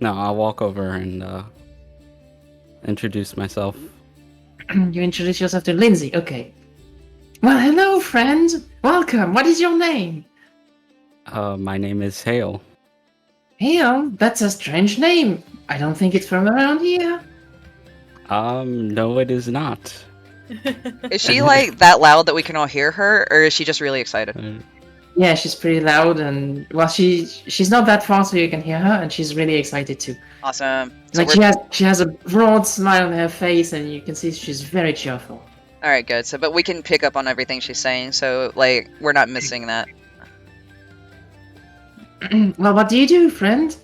No, I'll walk over and introduce myself. You introduce yourself to Lindsay. Okay. Well, hello, friend. Welcome. What is your name? My name is Hale. Hale? That's a strange name. I don't think it's from around here. No, it is not. Is she like that loud that we can all hear her, or is she just really excited? Yeah, she's pretty loud, and well, she's not that far, so you can hear her, and she's really excited too. Awesome. So Like she has a broad smile on her face, and you can see she's very cheerful. all right, good. So, but we can pick up on everything she's saying, so like we're not missing that. Well, what do you do, friend?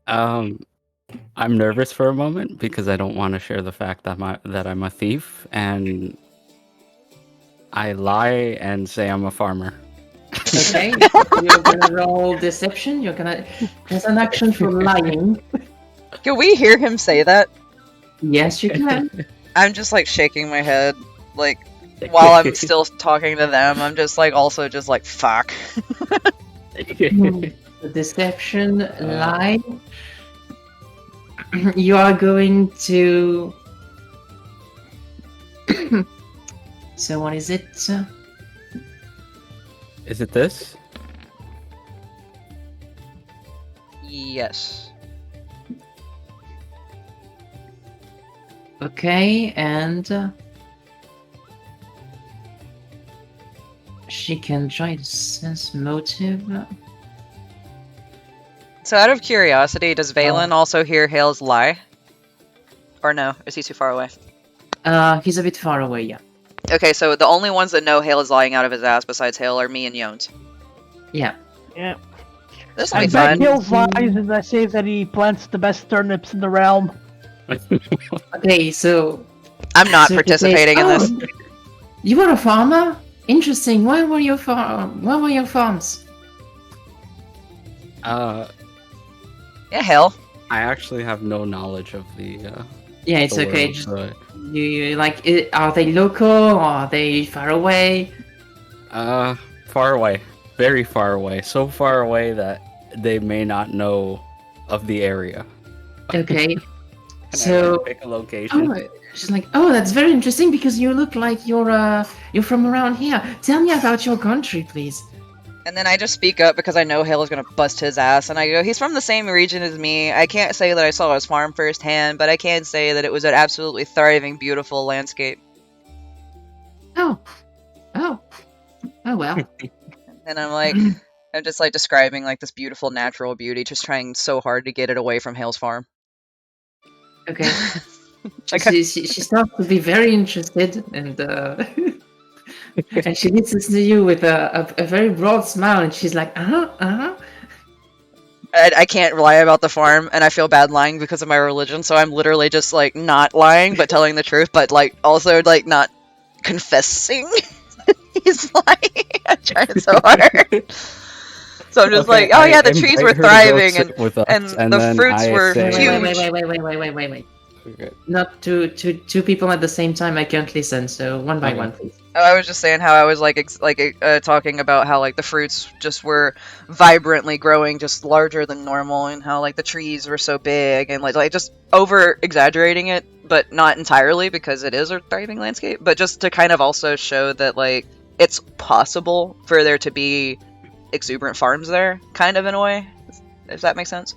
I'm nervous for a moment because I don't want to share the fact that I'm a thief, and I lie and say I'm a farmer. Okay, you're gonna roll deception. There's an action for lying. Can we hear him say that? Yes, you can. I'm just like shaking my head, like while I'm still talking to them. I'm just like also just like fuck. Deception, lie. You are going to. So what is it? Is it this? Yes. Okay, and she can try to sense motive. So out of curiosity, does Vaylin also hear Hale's lie? Or no? Is he too far away? He's a bit far away, yeah. Okay, so the only ones that know Hale is lying out of his ass besides Hale are me and Yawnes. Yeah. Yeah. This will I be bet fun. Hill's lies and I say that he plants the best turnips in the realm. Okay, so I'm not so you participating say, in this. "Oh, you were a farmer? Interesting. Where were your farms? Uh, Yeah, Hale. I actually have no knowledge of the. Yeah, it's the okay. world, Just so you like, are they local or are they far away? far away, very far away, so far away that they may not know of the area. Okay. Can So- I pick a location? Oh, she's like, oh, that's very interesting because you look like you're from around here. Tell me about your country, please. And then I just speak up because I know Hale is going to bust his ass. And I go, he's from the same region as me. I can't say that I saw his farm firsthand, but I can say that it was an absolutely thriving, beautiful landscape. Oh, well. And I'm like, I'm just like describing like this beautiful natural beauty, just trying so hard to get it away from Hale's farm. Okay. Okay. She starts to be very interested, and and she listens to you with a very broad smile, and she's like, I can't lie about the farm, and I feel bad lying because of my religion, so I'm literally just like not lying, but telling the truth, but like also like not confessing. He's lying. I'm trying so hard. So I'm just like, oh yeah, the trees were thriving, and the fruits were huge. Wait. Not two people at the same time. I can't listen. So one by Okay. one, please. Oh, I was just saying how I was like talking about how like the fruits just were vibrantly growing, just larger than normal, and how like the trees were so big, and like just over exaggerating it, but not entirely because it is a thriving landscape, but just to kind of also show that like it's possible for there to be exuberant farms there, kind of in a way, if that makes sense.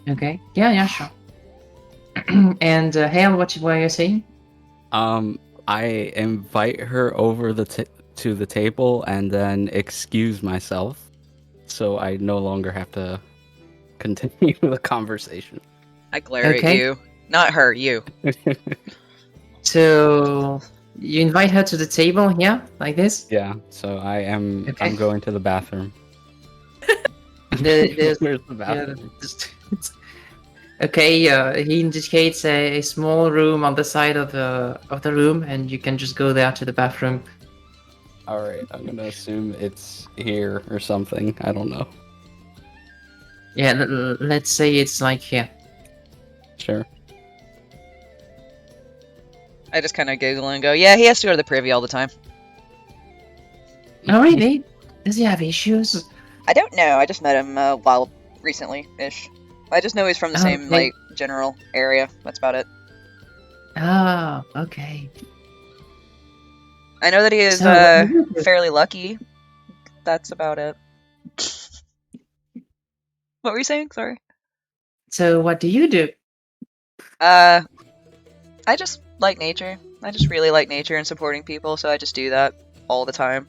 Okay. Yeah, sure. And Hale, what were you saying? I invite her over to the table and then excuse myself, so I no longer have to continue the conversation. I glare at Okay. you, not her, you. So you invite her to the table, yeah, like this. Yeah, so I'm Okay. going to the bathroom. There's Where's the Yeah, bathroom? okay, he indicates a small room on the side of the room, and you can just go there to the bathroom. All right, I'm gonna assume it's here or something. I don't know. Yeah, let's say it's like here. Sure. I just kind of giggle and go, yeah, he has to go to the privy all the time. Oh, really? Does he have issues? I don't know. I just met him while recently-ish. I just know he's from the same Okay. like general area. That's about it. Oh, okay. I know that he is So- fairly lucky. That's about it. What were you saying? Sorry. So what do you do? I just like nature. I just really like nature and supporting people, so I just do that all the time.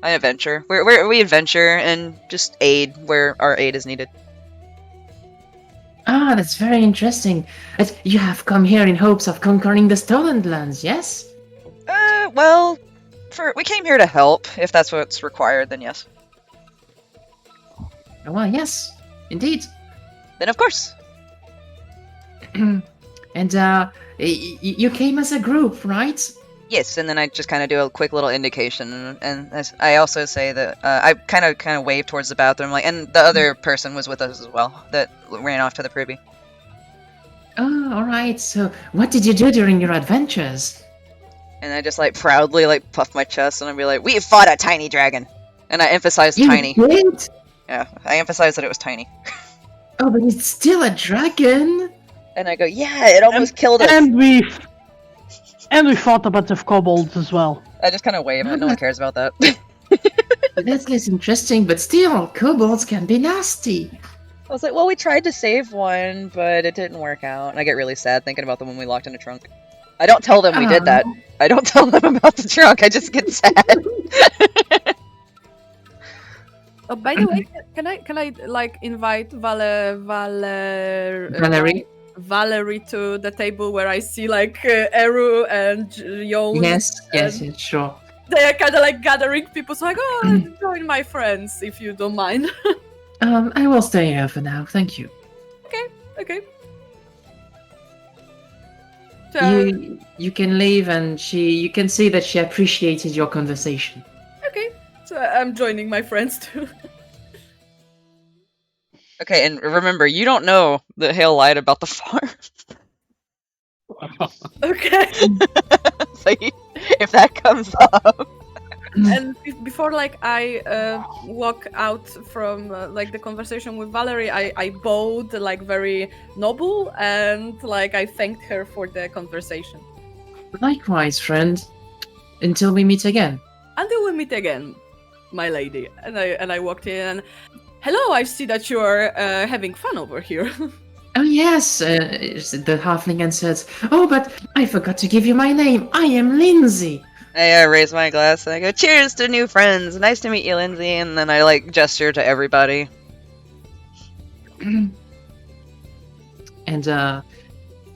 I adventure. We adventure and just aid where our aid is needed. Ah, that's very interesting. You have come here in hopes of conquering the stolen lands, yes? Well, we came here to help. If that's what's required, then yes. Well, yes, indeed. Then of course. And you came as a group, right? Yes, and then I just kind of do a quick little indication, and I also say that I kind of wave towards the bathroom, like, and the other person was with us as well that ran off to the privy. Oh, all right. So, what did you do during your adventures? And I just like proudly like puff my chest, and I'd be like, "We fought a tiny dragon," and I emphasized You tiny. did? Yeah, I emphasized that it was tiny. Oh, but it's still a dragon. And I go, "Yeah, it almost killed us." And we fought a bunch of kobolds as well. I just kind of wave, and no one cares about that. That's less interesting, but still, kobolds can be nasty. I was like, "Well, we tried to save one, but it didn't work out." And I get really sad thinking about the one we locked in a trunk. I don't tell them we did that. I don't tell them about the trunk. I just get sad. Oh, by the way, can I like invite Valerie to the table where I see like Eru and Yawnes? Yes, sure. They are kind of like gathering people, so like, oh, join my friends if you don't mind. I will stay here for now. Thank you. Okay. So, You can leave, and you can see that she appreciated your conversation. okay, so I'm joining my friends too. Okay, and remember, you don't know that Hale lied about the farm. Okay. So if that comes up, And before like I walk out from like the conversation with Valerie, I bowed like very noble, and like I thanked her for the conversation. Likewise, friend. Until we meet again. Until we meet again, my lady. And I walked in. And, hello, I see that you're having fun over here. Oh yes, the halfling answered. Oh, but I forgot to give you my name. I am Lindsay. I raise my glass and I go, "Cheers to new friends! Nice to meet you, Lindsay." And then I like gesture to everybody. And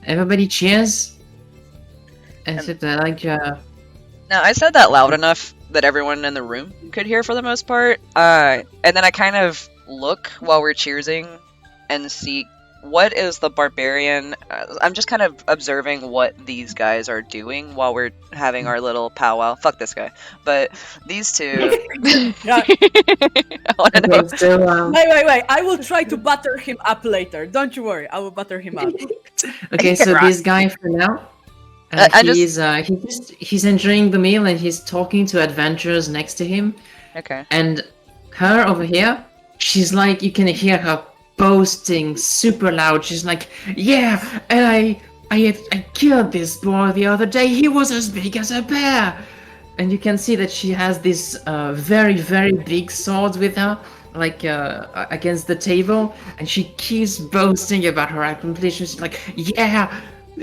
everybody cheers. Except like Now, I said that loud enough that everyone in the room could hear for the most part. And then I kind of look while we're cheersing and see what is the barbarian. I'm just kind of observing what these guys are doing while we're having our little powwow. Fuck this guy. But these two. Yeah. I want to know. okay, so, Wait. I will try to butter him up later. Don't you worry. I will butter him up. okay, so this guy for now. He's enjoying the meal, and he's talking to adventurers next to him. Okay. And her over here, she's like, you can hear her boasting super loud. She's like, "Yeah, and I killed this boy the other day. He was as big as a bear." And you can see that she has this very, very big sword with her, like against the table, and she keeps boasting about her accomplishments. She's like, "Yeah,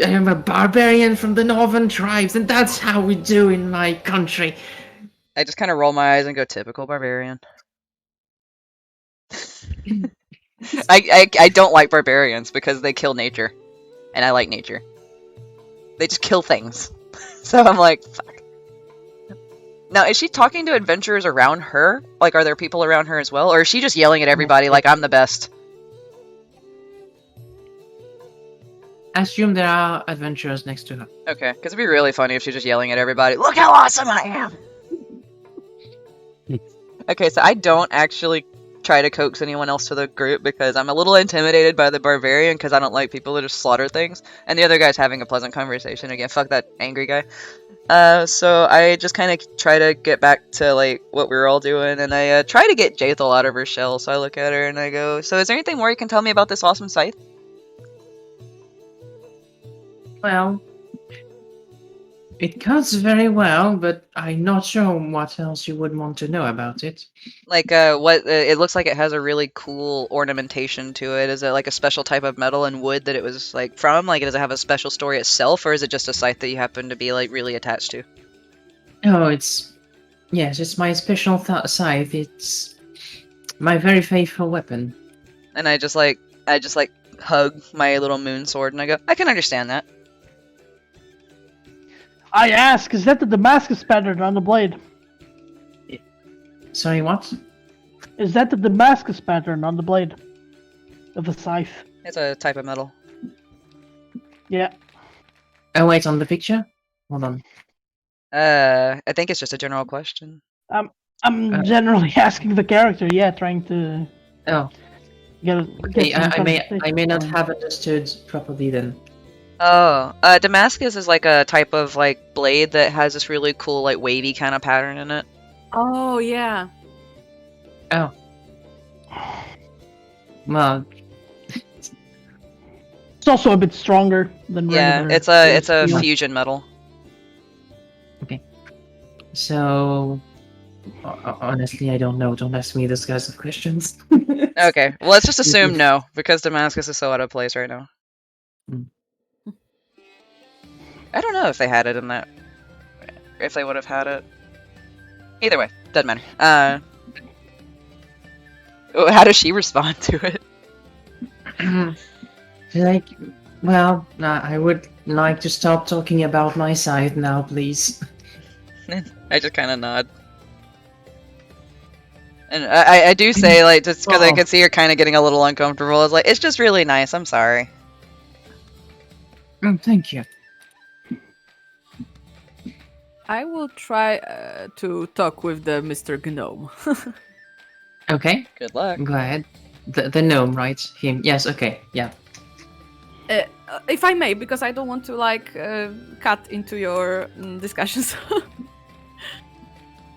I am a barbarian from the northern tribes, and that's how we do in my country." I just kind of roll my eyes and go, "Typical barbarian." I don't like barbarians because they kill nature, and I like nature. They just kill things, so I'm like, fuck. Now, is she talking to adventurers around her? Like, are there people around her as well, or is she just yelling at everybody like I'm the best? Assume there are adventurers next to her. Okay, because it'd be really funny if she's just yelling at everybody, "Look how awesome I am!" Okay, so I don't actually try to coax anyone else to the group because I'm a little intimidated by the barbarian because I don't like people that just slaughter things. And the other guy's having a pleasant conversation again. Fuck that angry guy. So I just kind of try to get back to like what we were all doing, and I try to get Jaethel out of her shell. So I look at her and I go, "So is there anything more you can tell me about this awesome site?" Well, it cuts very well, but I'm not sure what else you would want to know about it. Like, what it looks like it has a really cool ornamentation to it. Is it like a special type of metal and wood that it was like from? Like, does it have a special story itself, or is it just a site that you happen to be like really attached to? Oh, it's Yes, it's my special scythe. It's my very faithful weapon. And I just hug my little moon sword and I go, I can understand that. I ask, is that the Damascus pattern on the blade? Sorry, what? Is that the Damascus pattern on the blade of the scythe? It's a type of metal. Yeah. Oh, wait, on the picture? Hold on. I think it's just a general question. I'm generally asking the character, trying to Oh, get okay, some I may conversation not going. have understood properly then. Oh, Damascus is like a type of like blade that has this really cool like wavy kind of pattern in it. Oh yeah. Oh. Well, It's also a bit stronger than Yeah, regular. it's a steel. fusion metal. so honestly, I don't know. Don't ask me those kinds of questions. Okay, well let's just assume no, because Damascus is so out of place right now. Mm. I don't know if they had it in that. If they would have had it. Either way, doesn't matter. How does she respond to it? Like, well, I would like to stop talking about my scythe now, please. I just kind of nod. And I do say, like, just because I Oh. could see her kind of getting a little uncomfortable, I was like, it's just really nice, I'm sorry. Thank you. I will try to talk with the Mr. Gnome. Okay, Good luck. go ahead. The gnome, right? Him. Yes. Okay. Yeah. If I may, because I don't want to like cut into your discussions.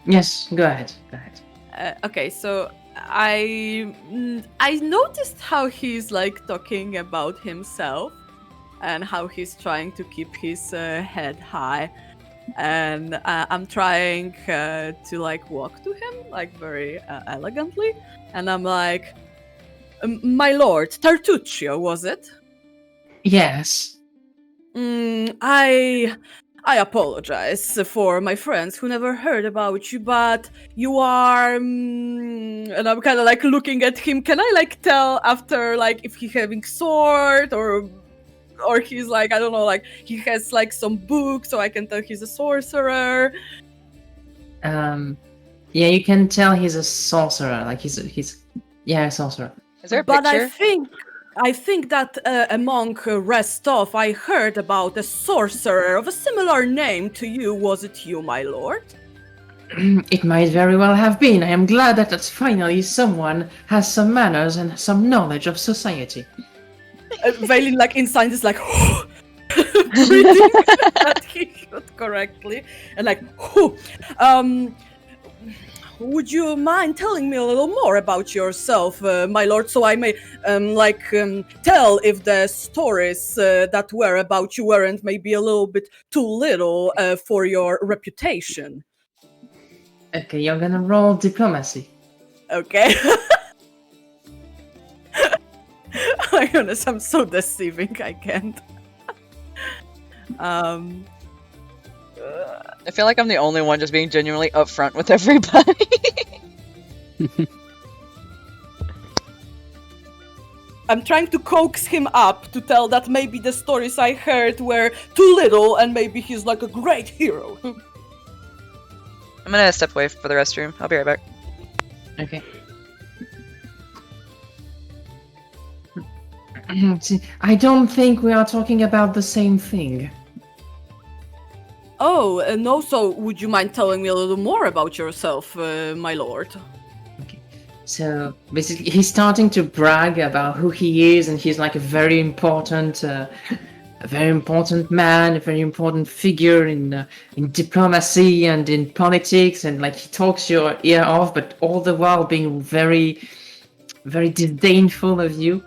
Yes. Go ahead. Go ahead. Okay, so I noticed how he's like talking about himself and how he's trying to keep his head high, and I'm trying to like walk to him like very elegantly, and I'm like, my lord, Tartuccio, was it? Yes. I apologize for my friends who never heard about you, but you are, and I'm kind of like looking at him. Can I like tell after like if he having sword or he's like, I don't know, like he has like some book, so I can tell he's a sorcerer. Yeah, you can tell he's a sorcerer. Like he's a sorcerer. Is there a But picture? I think that among rest of, I heard about a sorcerer of a similar name to you. Was it you, my lord? It might very well have been. I am glad that finally someone has some manners and some knowledge of society. Vaylin, like inside, is like breathing that he should correctly, and like, would you mind telling me a little more about yourself, my lord, so I may tell if the stories that were about you weren't maybe a little bit too little for your reputation? Okay, you're gonna roll diplomacy. Okay. My goodness, I'm so deceiving. I can't. I feel like I'm the only one just being genuinely upfront with everybody. I'm trying to coax him up to tell that maybe the stories I heard were too little and maybe he's like a great hero. I'm gonna step away for the restroom. I'll be right back. Okay. See, I don't think we are talking about the same thing. Oh, and also, would you mind telling me a little more about yourself, my lord? Okay. So basically, he's starting to brag about who he is, and he's like a very important man, a very important figure in diplomacy and in politics, and like he talks your ear off, but all the while being very, very disdainful of you.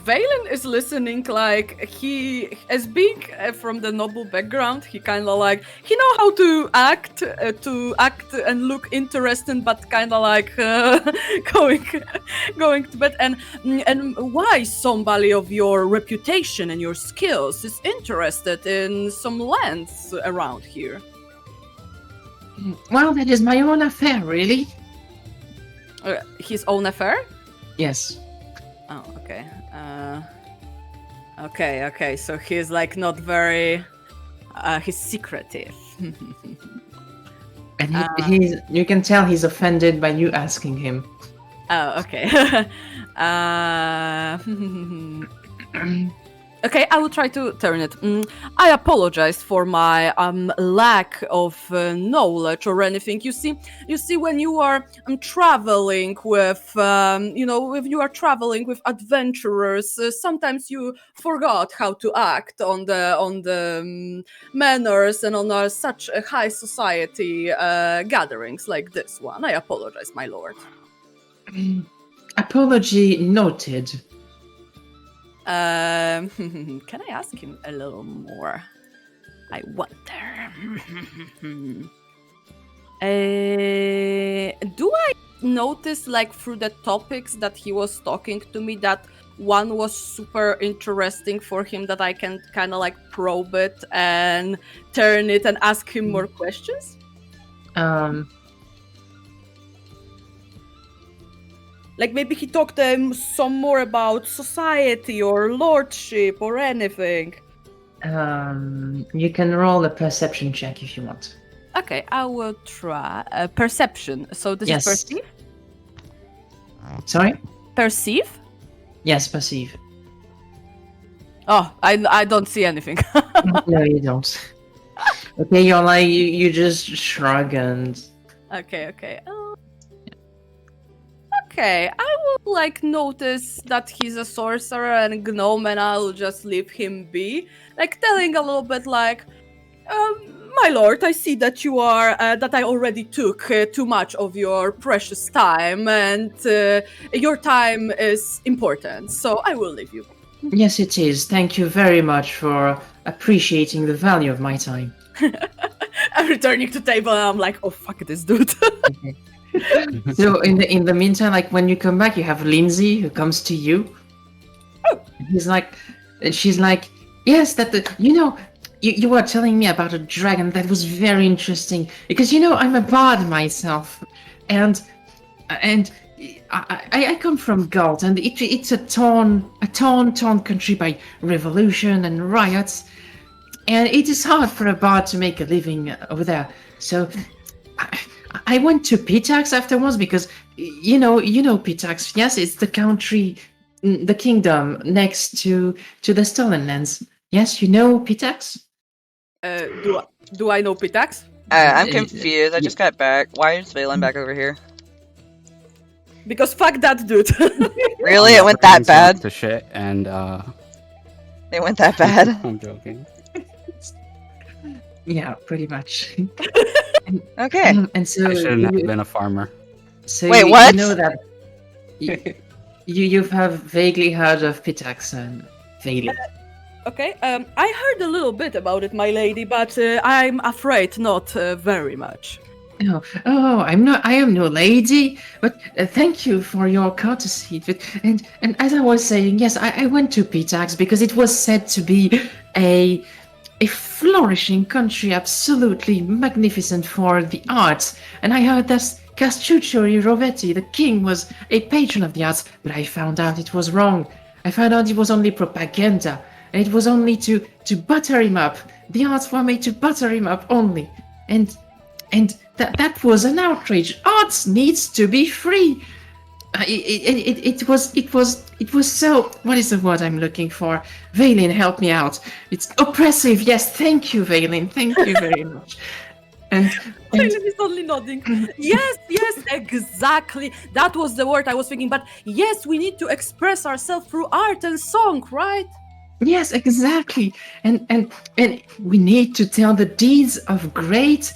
Vaylin is listening like he, as being from the noble background, he kind of like, he know how to act and look interesting, but kind of like going to bed. And why somebody of your reputation and your skills is interested in some lands around here? Well, that is my own affair, really. His own affair? Yes. Oh, okay. Okay. So he's like not very. He's secretive. And you can tell he's offended by you asking him. Oh, okay. Okay, I will try to turn it. I apologize for my lack of knowledge or anything. You see, when you are traveling with, if you are traveling with adventurers, sometimes you forgot how to act on the manners and on such a high society gatherings like this one. I apologize, my lord. Apology noted. Can I ask him a little more? I wonder. Do I notice, like, through the topics that he was talking to me, that one was super interesting for him, that I can kind of like probe it and turn it and ask him more questions? Like maybe he talked some more about society or lordship or anything. You can roll a perception check if you want. Okay, I will try. Perception. So this Yes. is perceive? Sorry? Perceive? Yes, perceive. Oh, I don't see anything. No, you don't. Okay, you're like, you just shrug and... Okay. Okay, I will like notice that he's a sorcerer and gnome, and I'll just leave him be. Like telling a little bit like, my lord, I see that you are, that I already took too much of your precious time, and your time is important, so I will leave you. Yes, it is. Thank you very much for appreciating the value of my time. I'm returning to table, and I'm like, oh fuck this dude. Okay. So in the meantime, like when you come back, you have Lindsay who comes to you. Oh. She's like, yes, you were telling me about a dragon that was very interesting because I'm a bard myself, and I come from Galt, and it's a torn country by revolution and riots, and it is hard for a bard to make a living over there. So I went to Pitax afterwards because you know Pitax. Yes, it's the country, the kingdom next to the Stolen Lands. Yes, you know Pitax. Do I know Pitax? I'm confused. I just got back. Why is Vaylin back over here? Because fuck that dude. Really? It went that bad? To shit, and It went that bad? I'm joking. Yeah, pretty much. Okay. And so I shouldn't have been a farmer. So Wait, you what? know that you have vaguely heard of Pitax and Vaylin. Okay, I heard a little bit about it, my lady, but I'm afraid not very much. I am no lady, but thank you for your courtesy. But, and as I was saying, yes, I went to Pitax because it was said to be a flourishing country, absolutely magnificent for the arts. And I heard that Castruccio Rovetti, the king, was a patron of the arts, but I found out it was wrong. I found out it was only propaganda, and it was only to butter him up. The arts were made to butter him up only, and that was an outrage. Arts needs to be free. It was so. What is the word I'm looking for? Vaylin, help me out. It's oppressive. Yes, thank you, Vaylin. Thank you very much. And Vaylin is only nodding. Yes, exactly. That was the word I was thinking. But yes, we need to express ourselves through art and song, right? yes, exactly. And we need to tell the deeds of great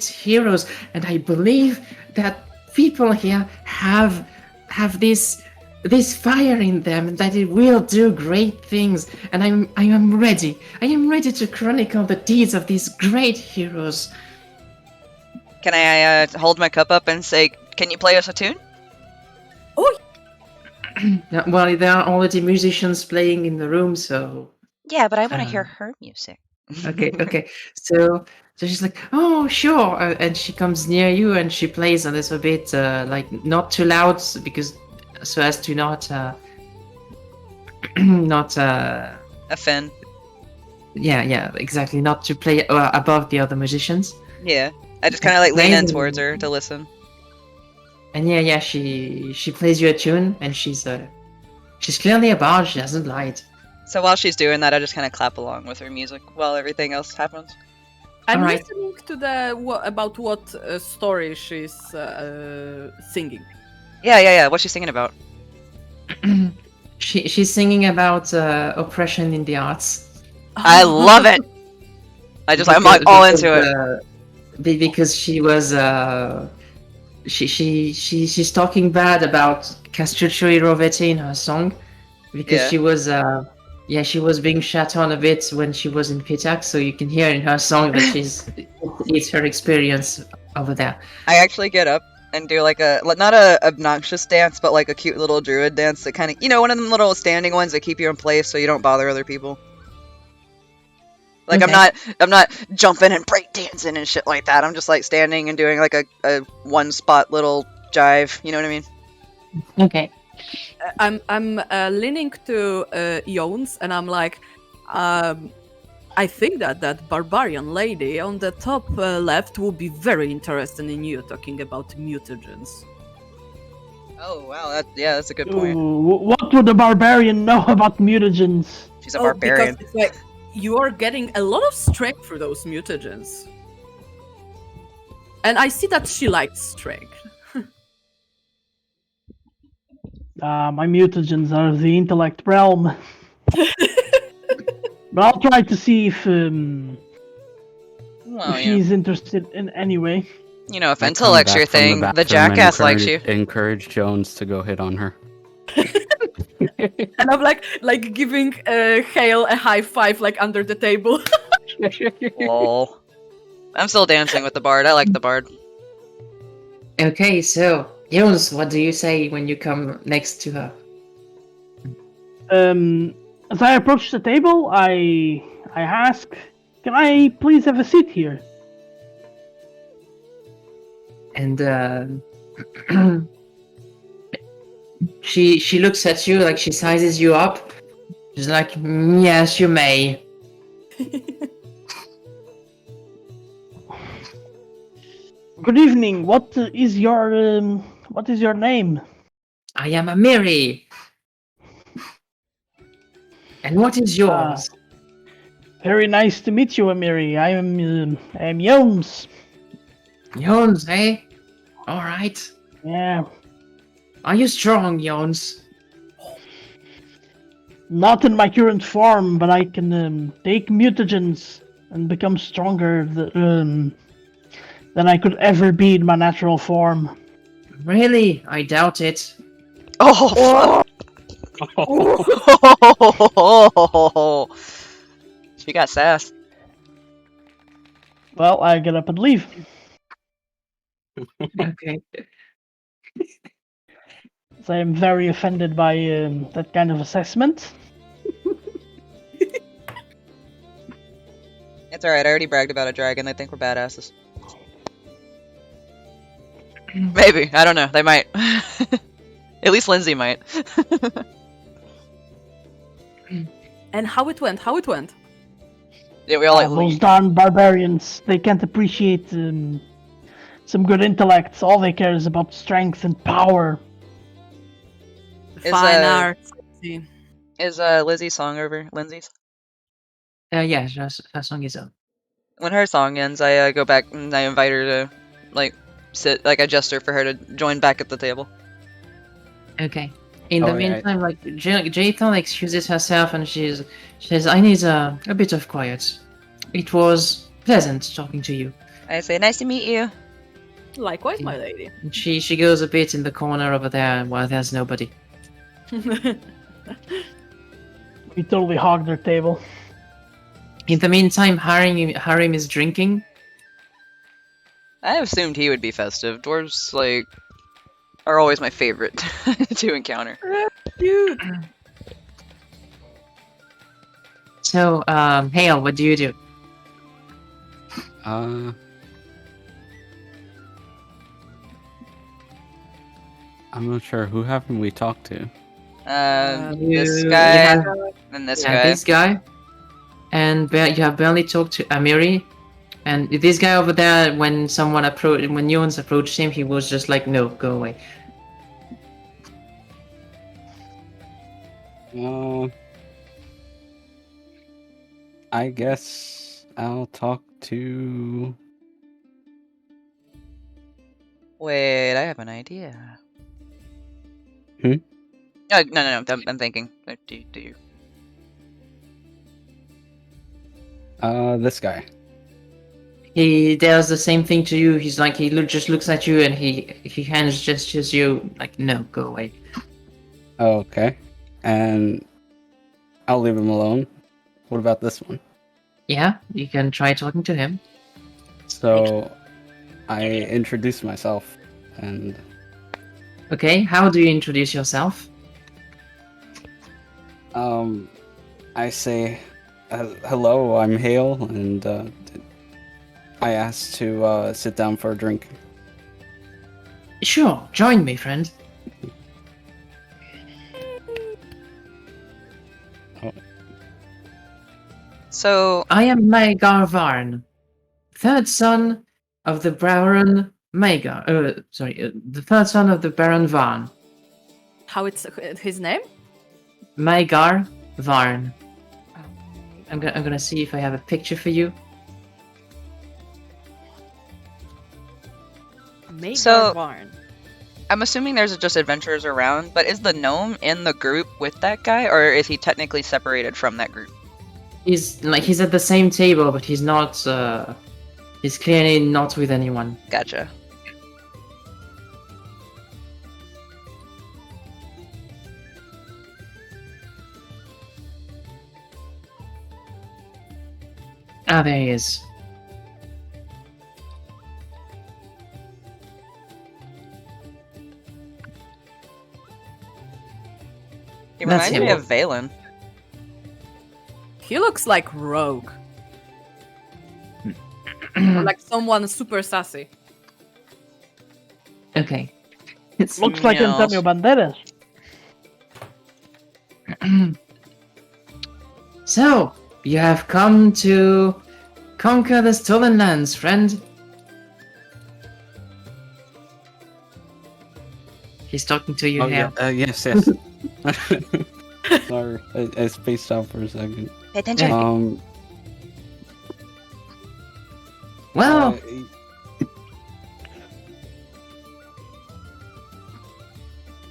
heroes. And I believe that people here have this fire in them, that it will do great things, and I am ready to chronicle the deeds of these great heroes. Can I hold my cup up and say, can you play us a tune? Well, there are already musicians playing in the room, so Yeah, but I want to hear her music. Okay. So she's like, oh, sure, and she comes near you and she plays a little bit, like not too loud because so as to not, not, Offend. yeah, exactly, not to play above the other musicians. Yeah. I just kind of like lean in Amazing. towards her to listen. And yeah, she plays you a tune, and she's clearly a bard. She doesn't lie. So while she's doing that, I just kind of clap along with her music while everything else happens. I'm Alright. listening to about what story she's singing. Yeah. What's she singing about? She's singing about oppression in the arts. I love it. I'm like all into it. Because she was she's talking bad about Castruccio Rovete in her song because Yeah. she was she was being shat on a bit when she was in Pitak, so you can hear in her song that it's her experience over there. I actually get up and do like not a obnoxious dance, but like a cute little druid dance that kind of, one of them little standing ones that keep you in place so you don't bother other people. Like Okay. I'm not jumping and break dancing and shit like that. I'm just like standing and doing like a one spot little jive. You know what I mean? Okay. I'm leaning to Yawnes, and I'm like, I think that barbarian lady on the top left will be very interested in you talking about mutagens. Oh wow, that's a good point. Ooh, what would a barbarian know about mutagens? She's a barbarian. Because it's like you are getting a lot of strength through those mutagens, and I see that she likes strength. My mutagens are the intellect realm. But I'll try to see if Well, yeah. she's interested in any way. You know, if I come intellect's back your from thing, the bathroom and jackass likes you. Encourage Jones to go hit on her. And I'm like giving Hale a high five like under the table. Lol. I'm still dancing with the bard. I like the bard. Okay, so Jones, what do you say when you come next to her? As I approach the table, I ask, "Can I please have a seat here?" And she looks at you like she sizes you up. She's like, yes, you may. Good evening. What is your name? I am a Miri. And what is yours? Very nice to meet you, Amiri. I am Yawnes. Jones, eh? Alright. Yeah. Are you strong, Jones? Not in my current form, but I can take mutagens and become stronger than I could ever be in my natural form. Really? I doubt it. Oh, fuck. She got sass. Well, I get up and leave. Okay. So I am very offended by that kind of assessment. It's alright, I already bragged about a dragon. They think we're badasses. Maybe. I don't know. They might. At least Lindsay might. And how it went? Yeah, we all like Those darn barbarians, they can't appreciate some good intellect. All they care is about strength and power. Fine arts. Is Lizzie's song over? Lindsay's? Yeah, her song is up. When her song ends, I go back and I invite her to, like, sit, like, I gesture for her to join back at the table. Okay. In the Alright. meantime, like, Jayton excuses herself and she says, I need a bit of quiet. It was pleasant talking to you. I say, nice to meet you. Likewise, my lady. And she goes a bit in the corner over there while there's nobody. We totally hogged their table. In the meantime, Harim is drinking. I assumed he would be festive. Dwarves, like, are always my favorite to encounter. Dude. So, Hale, what do you do? I'm not sure. Who haven't we talked to? This You guy have- and this yeah, guy. this guy. And you have barely talked to Amiri. And this guy over there, when Yawnes approached him, he was just like, no, go away. I guess I'll talk to. Wait, I have an idea. Hmm? No. I'm thinking. Do you? This guy. He does the same thing to you. He's like, just looks at you and he hands gestures you like, no, go away. Okay. And I'll leave him alone. What about this one? Yeah, you can try talking to him. So, I introduce myself, and Okay, how do you introduce yourself? I say, hello, I'm Hale, and I asked to sit down for a drink. Sure, join me, friend. So I am Magar Varn, third son of the Baron Magar. The third son of the Baron Varn. How it's his name? Magar Varn. I'm gonna see if I have a picture for you. Magar So- Varn. I'm assuming there's just adventurers around, but is the gnome in the group with that guy, or is he technically separated from that group? He's at the same table, but he's not. He's clearly not with anyone. Gotcha. Ah, there he is. He That's reminds me him. of Vaylin. He looks like Rogue. Or like someone super sassy. Okay. Looks like Yes. Antonio Banderas. So, you have come to conquer the stolen lands, friend. He's talking to you Oh, now. yeah, yes. Sorry, I spaced out for a second. Pay attention. Well,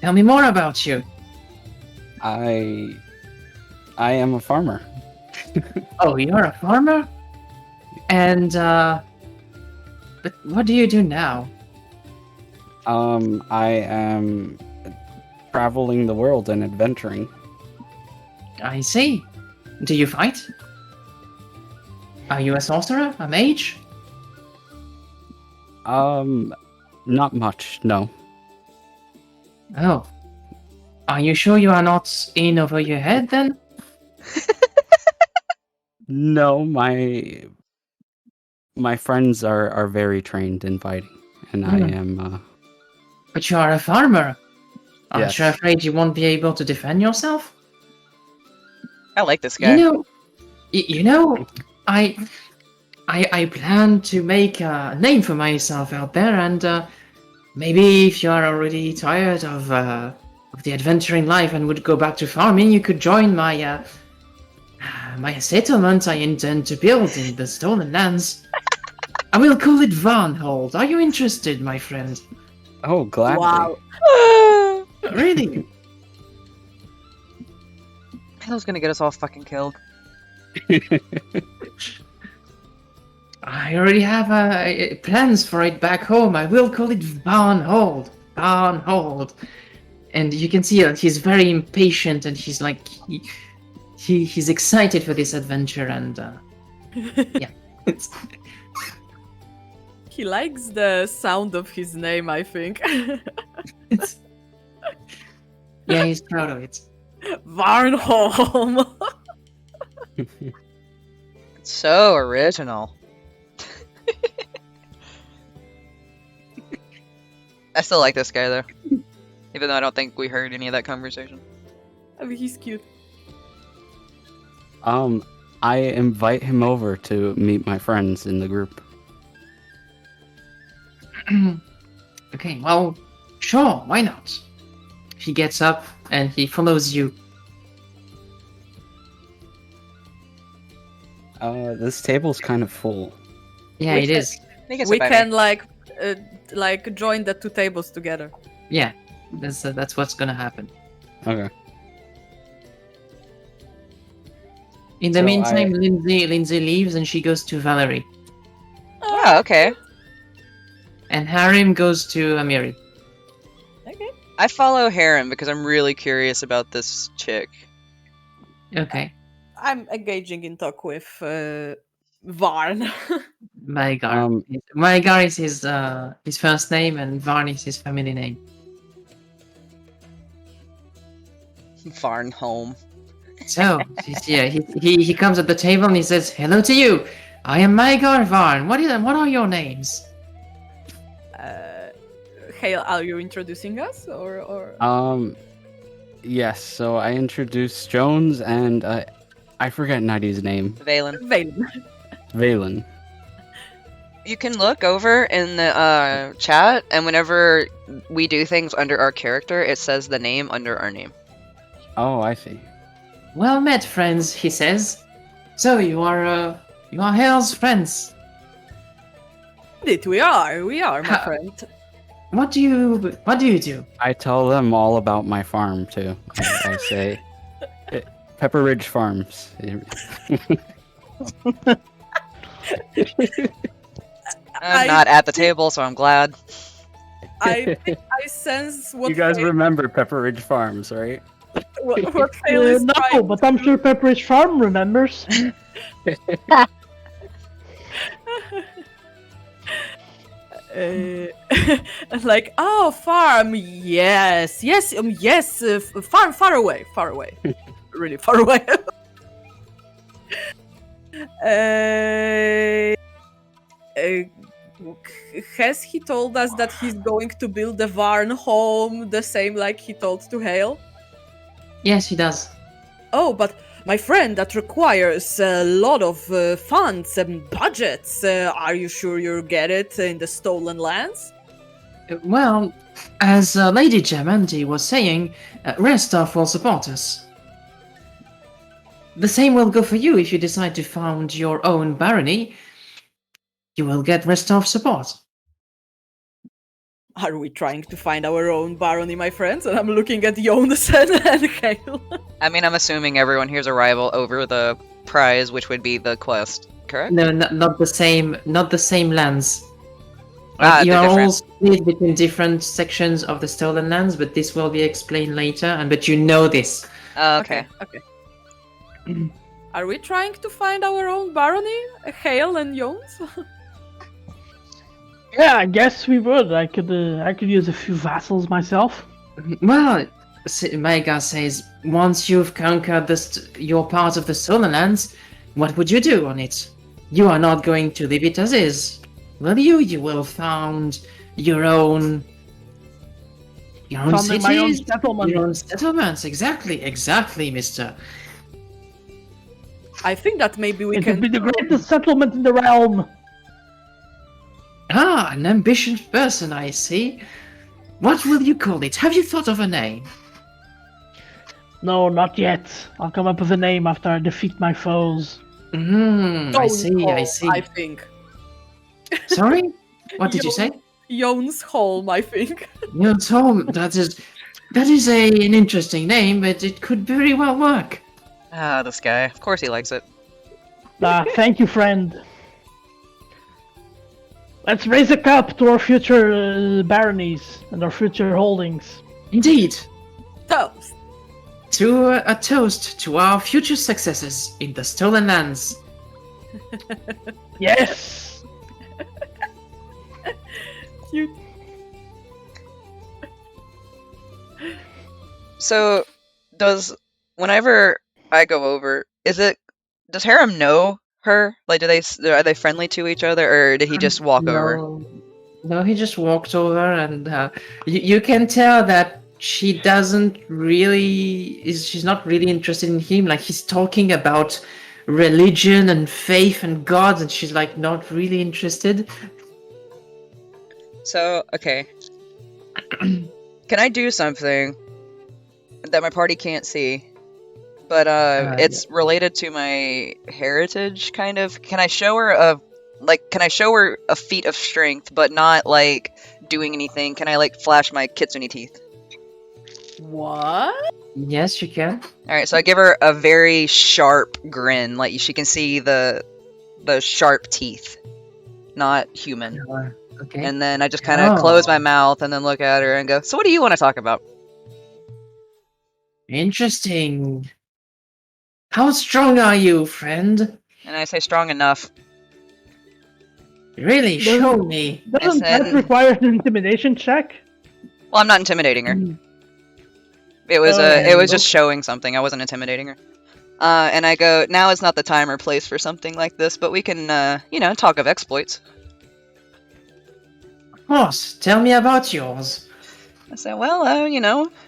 tell me more about you. I am a farmer. Oh, you're a farmer? And, but what do you do now? I am traveling the world and adventuring. I see. Do you fight? Are you a sorcerer? A mage? Not much, no. Oh. Are you sure you are not in over your head then? No, my friends are very trained in fighting, and I am. But you are a farmer. Aren't Yes. you afraid you won't be able to defend yourself? I like this guy. You know, I plan to make a name for myself out there, and maybe if you are already tired of the adventuring life and would go back to farming, you could join my my settlement I intend to build in the stolen lands. I will call it Varnhold. Are you interested, my friend? Oh, gladly. Wow. Really? Halo's gonna get us all fucking killed. I already have plans for it back home. I will call it Varnhold. Varnhold. And you can see he's very impatient, and he's like he's excited for this adventure, and yeah. He likes the sound of his name, I think. Yeah, he's proud of it. Varnholm. So original. still like this guy though, even though I don't think we heard any of that conversation. I mean, he's cute. I invite him over to meet my friends in the group. Okay, well, sure, why not? He gets up and he follows you. This table's kind of full. Yeah, We it can- is. He can We sit by can me. like join the two tables together. Yeah, that's what's gonna happen. Okay. In the So meantime, Lindsay leaves and she goes to Valerie. Oh, okay. And Harim goes to Amiri. Okay. I follow Harem because I'm really curious about this chick. Okay. I'm engaging in talk with Varn. Maegar. Maegar is his first name and Varn is his family name. Farn home. So, yeah, he comes at the table and he says, "Hello to you. I am Maegar Varn. What are your names?" Hale, are you introducing us or? Yes. So I introduced Jones and I forget Nighty's name. Vaylin. Vaylin. Vaylin. You can look over in the chat, and whenever we do things under our character, it says the name under our name. Oh, I see. Well met, friends, he says. So you are Hale's friends. Indeed, we are, my Ha- friend. What do you do? I tell them all about my farm too. I say, Pepper Ridge Farms. I'm not at the table, so I'm glad. I think I sense what You guys Hale, remember Pepper Ridge Farms, right? what Hale is No, trying. but I'm sure Pepperidge Farm remembers. Like, oh, farm, yes, far away, really far away. Has he told us that he's going to build the Varn home the same like he told to Hale? Yes, he does. Oh, but my friend, that requires a lot of funds and budgets. Are you sure you'll get it in the stolen lands? Well, as Lady Gemanti was saying, Restov will support us. The same will go for you if you decide to found your own barony. You will get Restov support. Are we trying to find our own barony, my friends? And I'm looking at Yawnes and Hale. I mean, I'm assuming everyone here's a rival over the prize, which would be the quest, correct? No, not the same lands. They're You are all different. split between different sections of the stolen lands, but this will be explained later. But you know this. Okay. Okay. Are we trying to find our own barony, Hale and Yawnes? Yeah, I guess we would. I could use a few vassals myself. Well, Maegar says, once you've conquered your part of the stolen lands, what would you do on it? You are not going to leave it as is, will you? You will found your own Founding my own cities, settlement. your own settlements. Exactly, mister. I think that maybe we It can. would be the greatest settlement in the realm. Ah, an ambitious person, I see. What will you call it? Have you thought of a name? No, not yet. I'll come up with a name after I defeat my foes. I see. Yawnes' I think. Sorry? What did you say? Yawnes Holm, I think. No, Tom, that is an interesting name, but it could very well work. Ah, this guy. Of course he likes it. Thank you, friend. Let's raise a cup to our future baronies and our future holdings. Indeed. Toast. A toast to our future successes in the stolen lands. Yes! Cute. So, whenever I go over, does Harem know her? Like, are they friendly to each other, or did he just walk over? No, he just walked over, and you can tell that she doesn't really she's not really interested in him. Like, he's talking about religion and faith and gods, and she's like not really interested. So, okay. Can I do something that my party can't see? But it's related to my heritage, kind of. Can I show her a feat of strength, but not like doing anything? Can I like flash my kitsune teeth? What? Yes, you can. All right, so I give her a very sharp grin, like she can see the sharp teeth, not human. Okay. And then I just kind of close my mouth and then look at her and go, "So what do you want to talk about?" Interesting. How strong are you, friend? And I say, "Strong enough." Really, show me. Doesn't said- that require an intimidation check? Well, I'm not intimidating her. It was just showing something. I wasn't intimidating her. And I go, "Now is not the time or place for something like this, but we can, talk of exploits." Of course. Tell me about yours. I said, "Well,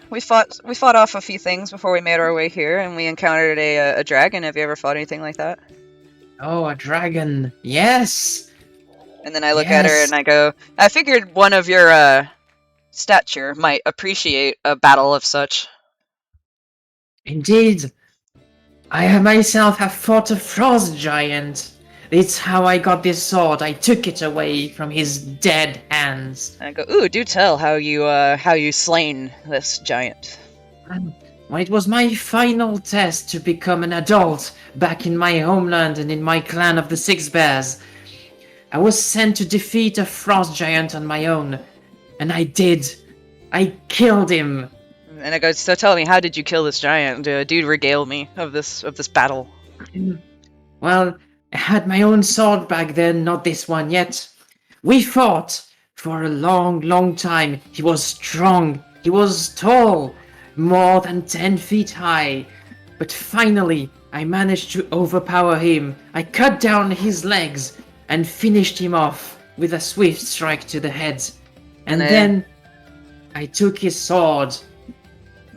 we fought off a few things before we made our way here, and we encountered a dragon. Have you ever fought anything like that?" Oh, a dragon. Yes. And then I look at her Yes. and I go, "I figured one of your stature might appreciate a battle of such." Indeed. I myself have fought a frost giant. It's how I got this sword. I took it away from his dead hands. I go, "Ooh, do tell how you slain this giant." Well, it was my final test to become an adult back in my homeland and in my clan of the Six Bears. I was sent to defeat a frost giant on my own, and I did. I killed him. And I go, "So tell me, how did you kill this giant? Dude, regale me of this battle." Well, I had my own sword back then, not this one yet. We fought for a long, long time. He was strong. He was tall, more than 10 feet high. But finally, I managed to overpower him. I cut down his legs and finished him off with a swift strike to the head. And then I took his sword.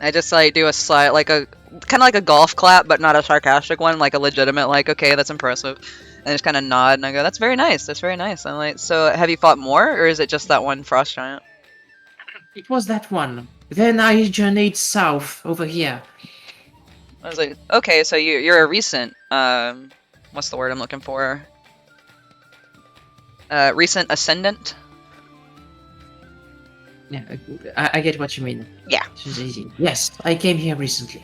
I just like do a slide, like a kind of like a golf clap, but not a sarcastic one, like a legitimate, like, "Okay, that's impressive," and I just kind of nod and I go, "That's very nice. That's very nice." I'm like, "So have you fought more, or is it just that one frost giant?" It was that one. Then I journeyed south over here. I was like, "Okay, so you're a recent what's the word I'm looking for? Recent ascendant." Yeah, I get what you mean. Yeah. This is easy. Yes, I came here recently.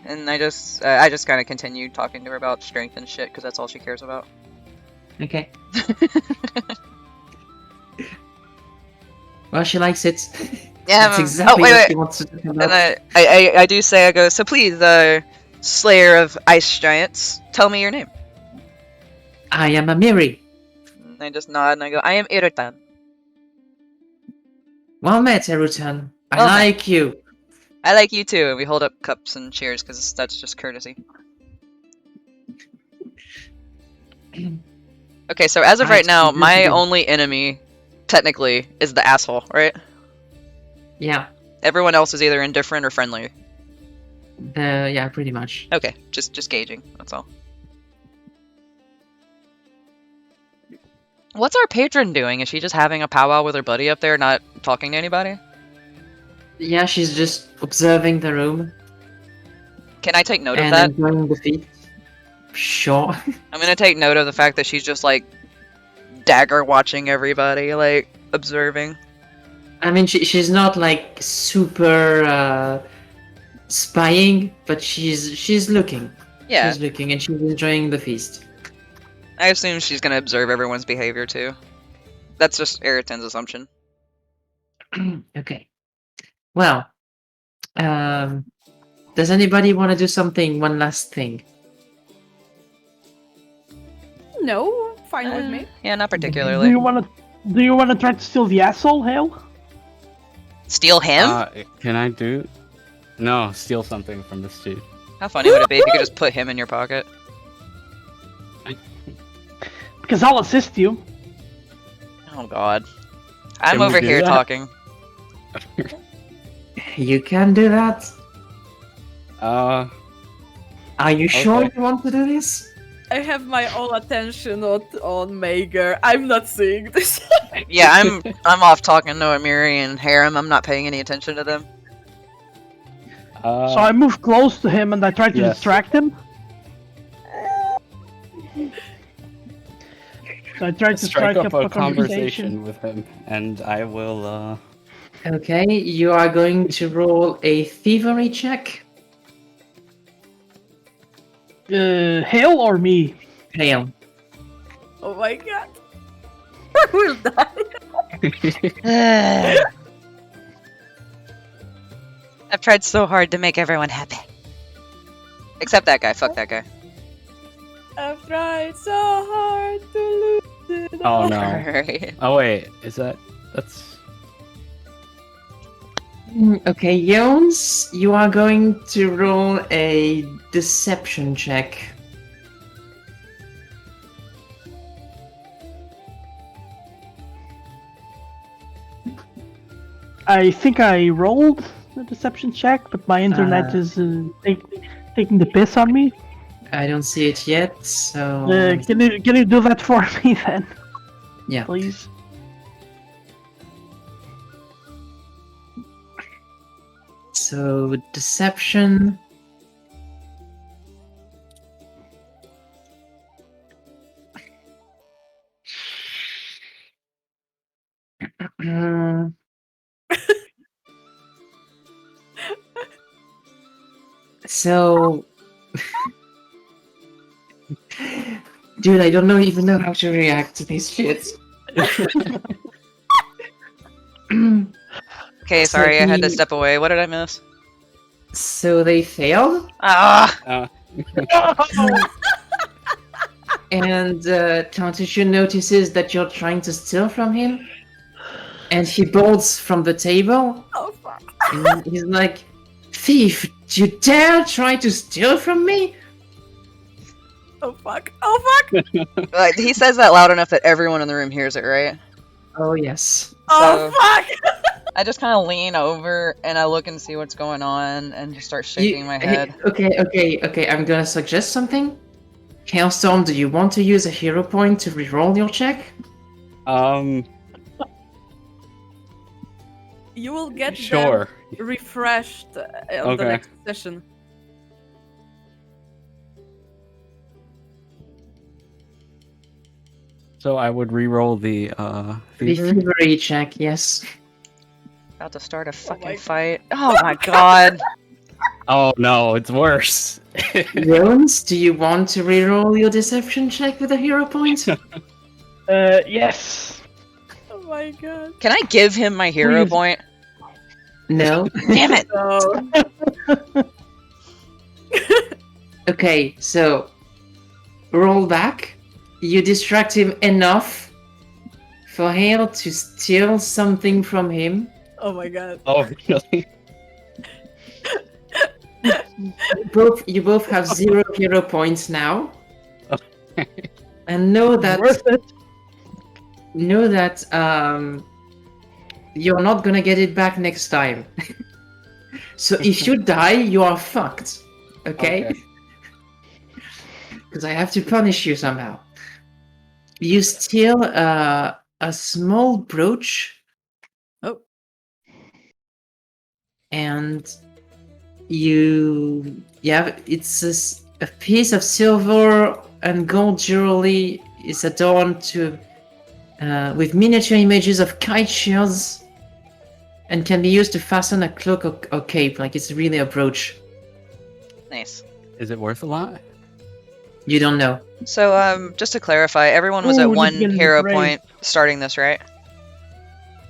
And I just kind of continued talking to her about strength and shit because that's all she cares about. Okay. Well, she likes it. Yeah. That's exactly wait, what wait. she wants to talk And about. I do say, I go, "So please, Slayer of Ice Giants, tell me your name." I am a Miri. And I just nod and I go, "I am Erutan." Well met, Erutan. I Well met. like you. "I like you too," and we hold up cups and cheers because that's just courtesy. Okay, so as of right now, my only enemy, technically, is the asshole, right? Yeah. Everyone else is either indifferent or friendly. Yeah, pretty much. Okay, just gauging, that's all. What's our patron doing? Is she just having a powwow with her buddy up there, not talking to anybody? Yeah, she's just observing the room Can I take note of and that? enjoying the feast. Sure. I'm gonna take note of the fact that she's just like dagger watching everybody, like observing. I mean, she's not like super spying, but she's looking. Yeah, She's looking and she's enjoying the feast. I assume she's gonna observe everyone's behavior too. That's just Erutan's assumption. Okay. Well, does anybody want to do something? One last thing. No, fine with me. Yeah, not Do particularly. you want to try to steal the asshole, Hale? Steal him? Can I do? No, steal something from this dude. How funny would it be if you could just put him in your pocket? Because I'll assist you. Oh god. I'm we over do here that? talking. You can do that. Uh, Are you sure Okay. you want to do this? I have my all attention on Mager. I'm not seeing this. Yeah, I'm off talking to Amiri and Harem. I'm not paying any attention to them. So I move close to him and I try to Yes. distract him. So I try to strike up a conversation. conversation with him, and I will. Okay, you are going to roll a thievery check. Hale or me? Hail. Oh my god. I will die. I've tried so hard to make everyone happy. Except that guy. Fuck that guy. I've tried so hard to lose it Oh all. no! Alright. Oh wait, that's? Okay, Yawnes, you are going to roll a deception check. I think I rolled a deception check, but my internet is taking the piss on me. I don't see it yet, so... Can you do that for me then, yeah. please? So, deception... So... Dude, I don't even know how to react to this shit. Okay, So sorry, I had to he- step away. What did I miss? So they failed, Ah! and Tantushu notices that you're trying to steal from him, and he bolts from the table, Oh fuck. and he's like, "Thief, you dare try to steal from me?" Oh fuck. Oh fuck. He says that loud enough that everyone in the room hears it, right? Oh, yes. Oh fuck. I just kind of lean over and I look and see what's going on and just start shaking my head. Okay, I'm gonna suggest something. Hailstorm, do you want to use a hero point to reroll your check? You will get Sure. them refreshed on the Okay. next session. So I would re-roll the The thievery? thievery check, yes. About to start a my fucking God. fight. Oh my god. Oh no, it's worse. Jones, do you want to reroll your deception check with a hero point? Yes. Oh my god. Can I give him my hero Please. point? No. Damn it! No. Okay, so roll back. You distract him enough for Hale to steal something from him. Oh my god. Oh really? You both have 0 hero points now. And know that Worth it. you're not gonna get it back next time. So if you die, you are fucked. Okay? Because I have to punish you somehow. You steal a small brooch. Oh. And it's a piece of silver and gold jewelry is adorned with miniature images of kite shields and can be used to fasten a cloak or cape. Like, it's really a brooch. Nice. Is it worth a lot? You don't know. So, just to clarify, everyone was Ooh, at this 1 is gonna be hero great. point starting this, right?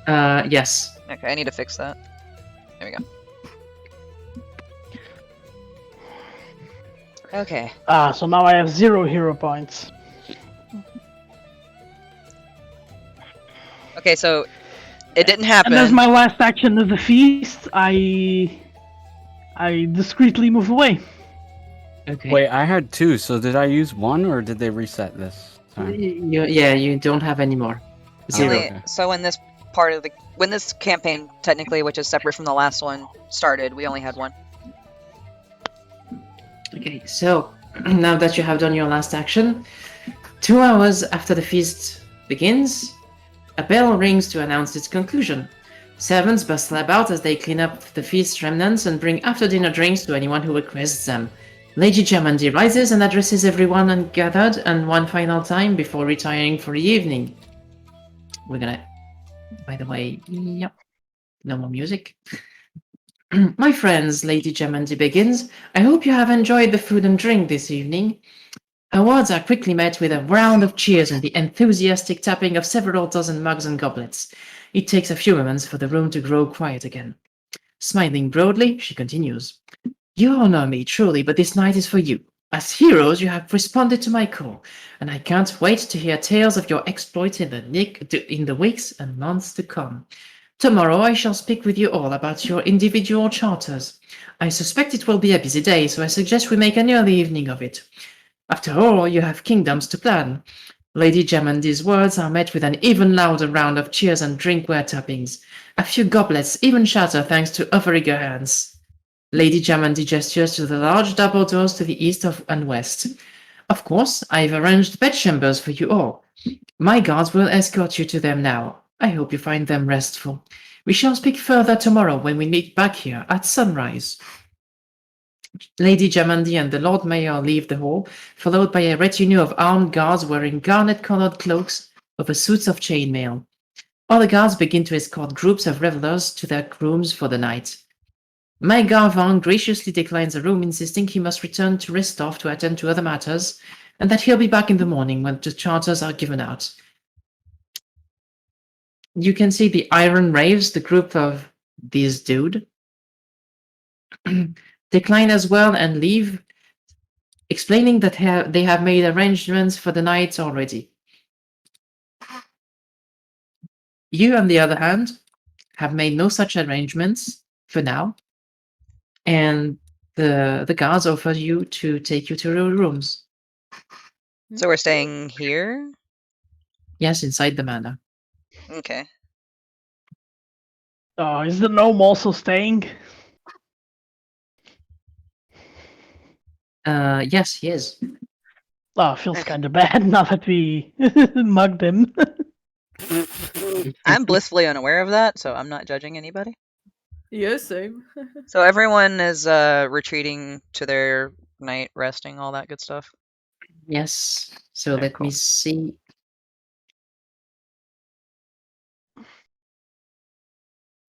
Yes. Okay, I need to fix that. There we go. Okay. So now I have 0 hero points. Okay, so it didn't And as happen. my last action of the feast, I discreetly move away. Okay. Wait, I had 2, so did I use 1 or did they reset this time? You don't have any more. 0. Only- So part of the when this campaign technically, which is separate from the last one, started. We only had one. Okay, so now that you have done your last action, 2 hours after the feast begins, a bell rings to announce its conclusion. Servants bustle about as they clean up the feast remnants and bring after-dinner drinks to anyone who requests them. Lady Jamandi rises and addresses everyone gathered and one final time before retiring for the evening. We're gonna... By the way, yep, no more music. My friends, Lady Jamandi begins, I hope you have enjoyed the food and drink this evening. Her words are quickly met with a round of cheers and the enthusiastic tapping of several dozen mugs and goblets. It takes a few moments for the room to grow quiet again. Smiling broadly, she continues. You honor me, truly, but this night is for you. As heroes, you have responded to my call, and I can't wait to hear tales of your exploits in the weeks and months to come. Tomorrow I shall speak with you all about your individual charters. I suspect it will be a busy day, so I suggest we make an early evening of it. After all, you have kingdoms to plan. Lady Jamandi's words are met with an even louder round of cheers and drinkware tappings. A few goblets even shatter thanks to overeager hands. Lady Jamandi gestures to the large double doors to the east and west. Of course, I've arranged bedchambers for you all. My guards will escort you to them now. I hope you find them restful. We shall speak further tomorrow when we meet back here at sunrise. Lady Jamandi and the Lord Mayor leave the hall, followed by a retinue of armed guards wearing garnet-colored cloaks over suits of chainmail. Other guards begin to escort groups of revelers to their rooms for the night. My Garvan graciously declines a room, insisting he must return to Ristov to attend to other matters, and that he'll be back in the morning when the charters are given out. You can see the Iron Raves, the group of this dude, decline as well and leave, explaining that they have made arrangements for the night already. You, on the other hand, have made no such arrangements for now, and the guards offer you to take you to your rooms. So we're staying here? Yes, inside the manor. Okay. Oh, is the gnome also staying? Yes, he is. Oh, feels kind of bad now that we mugged him. I'm blissfully unaware of that, so I'm not judging anybody. Yeah, same. So everyone is retreating to their night, resting, all that good stuff. Yes. So Okay, let me see.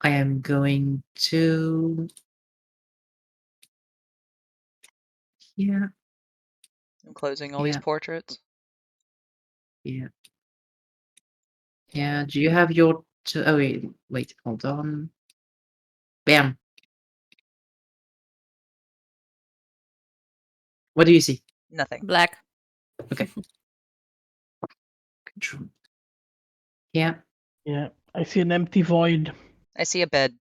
I am going to here. I'm closing all these Yeah. portraits. Yeah. Yeah. Do you have your? Oh wait. Hold on. Bam. What do you see? Nothing. Black. Control. Yeah. Yeah, I see an empty void. I see a bed.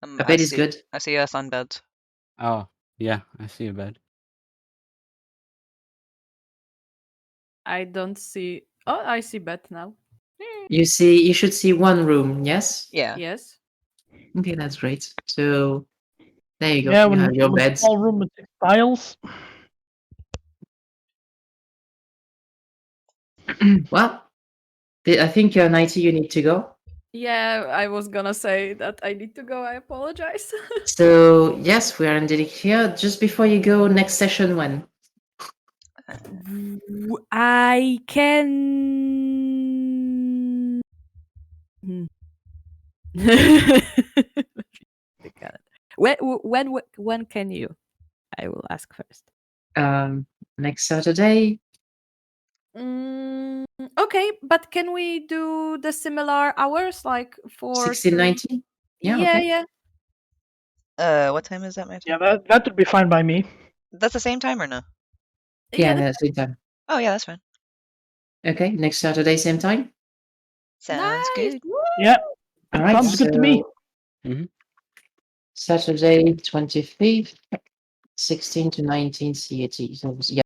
A bed is good. I see us on beds. Oh, yeah, I see a bed. I don't see. Oh, I see bed now. You should see one room. Yes. Yeah. Yes. Okay, that's great. So there you go. Yeah, You have your when beds. small room with 6 tiles. Well, I think Nighty, you need to go. Yeah, I was gonna say that I need to go. I apologize. So yes, we are indeed here. Just before you go, next session when? I can. Hmm. When can you? I will ask first. Next Saturday. Okay, but can we do the similar hours, like 16:19? Yeah, Yeah, okay. yeah. What time is that, my Yeah, time? that would be fine by me. That's the same time or no? Yeah, that's same time. Oh yeah, that's fine. Okay, next Saturday, same time. Sounds nice. good. Woo! Yeah, All right. sounds good to me. Saturday, 25th, 16 to 19 CET. So yeah.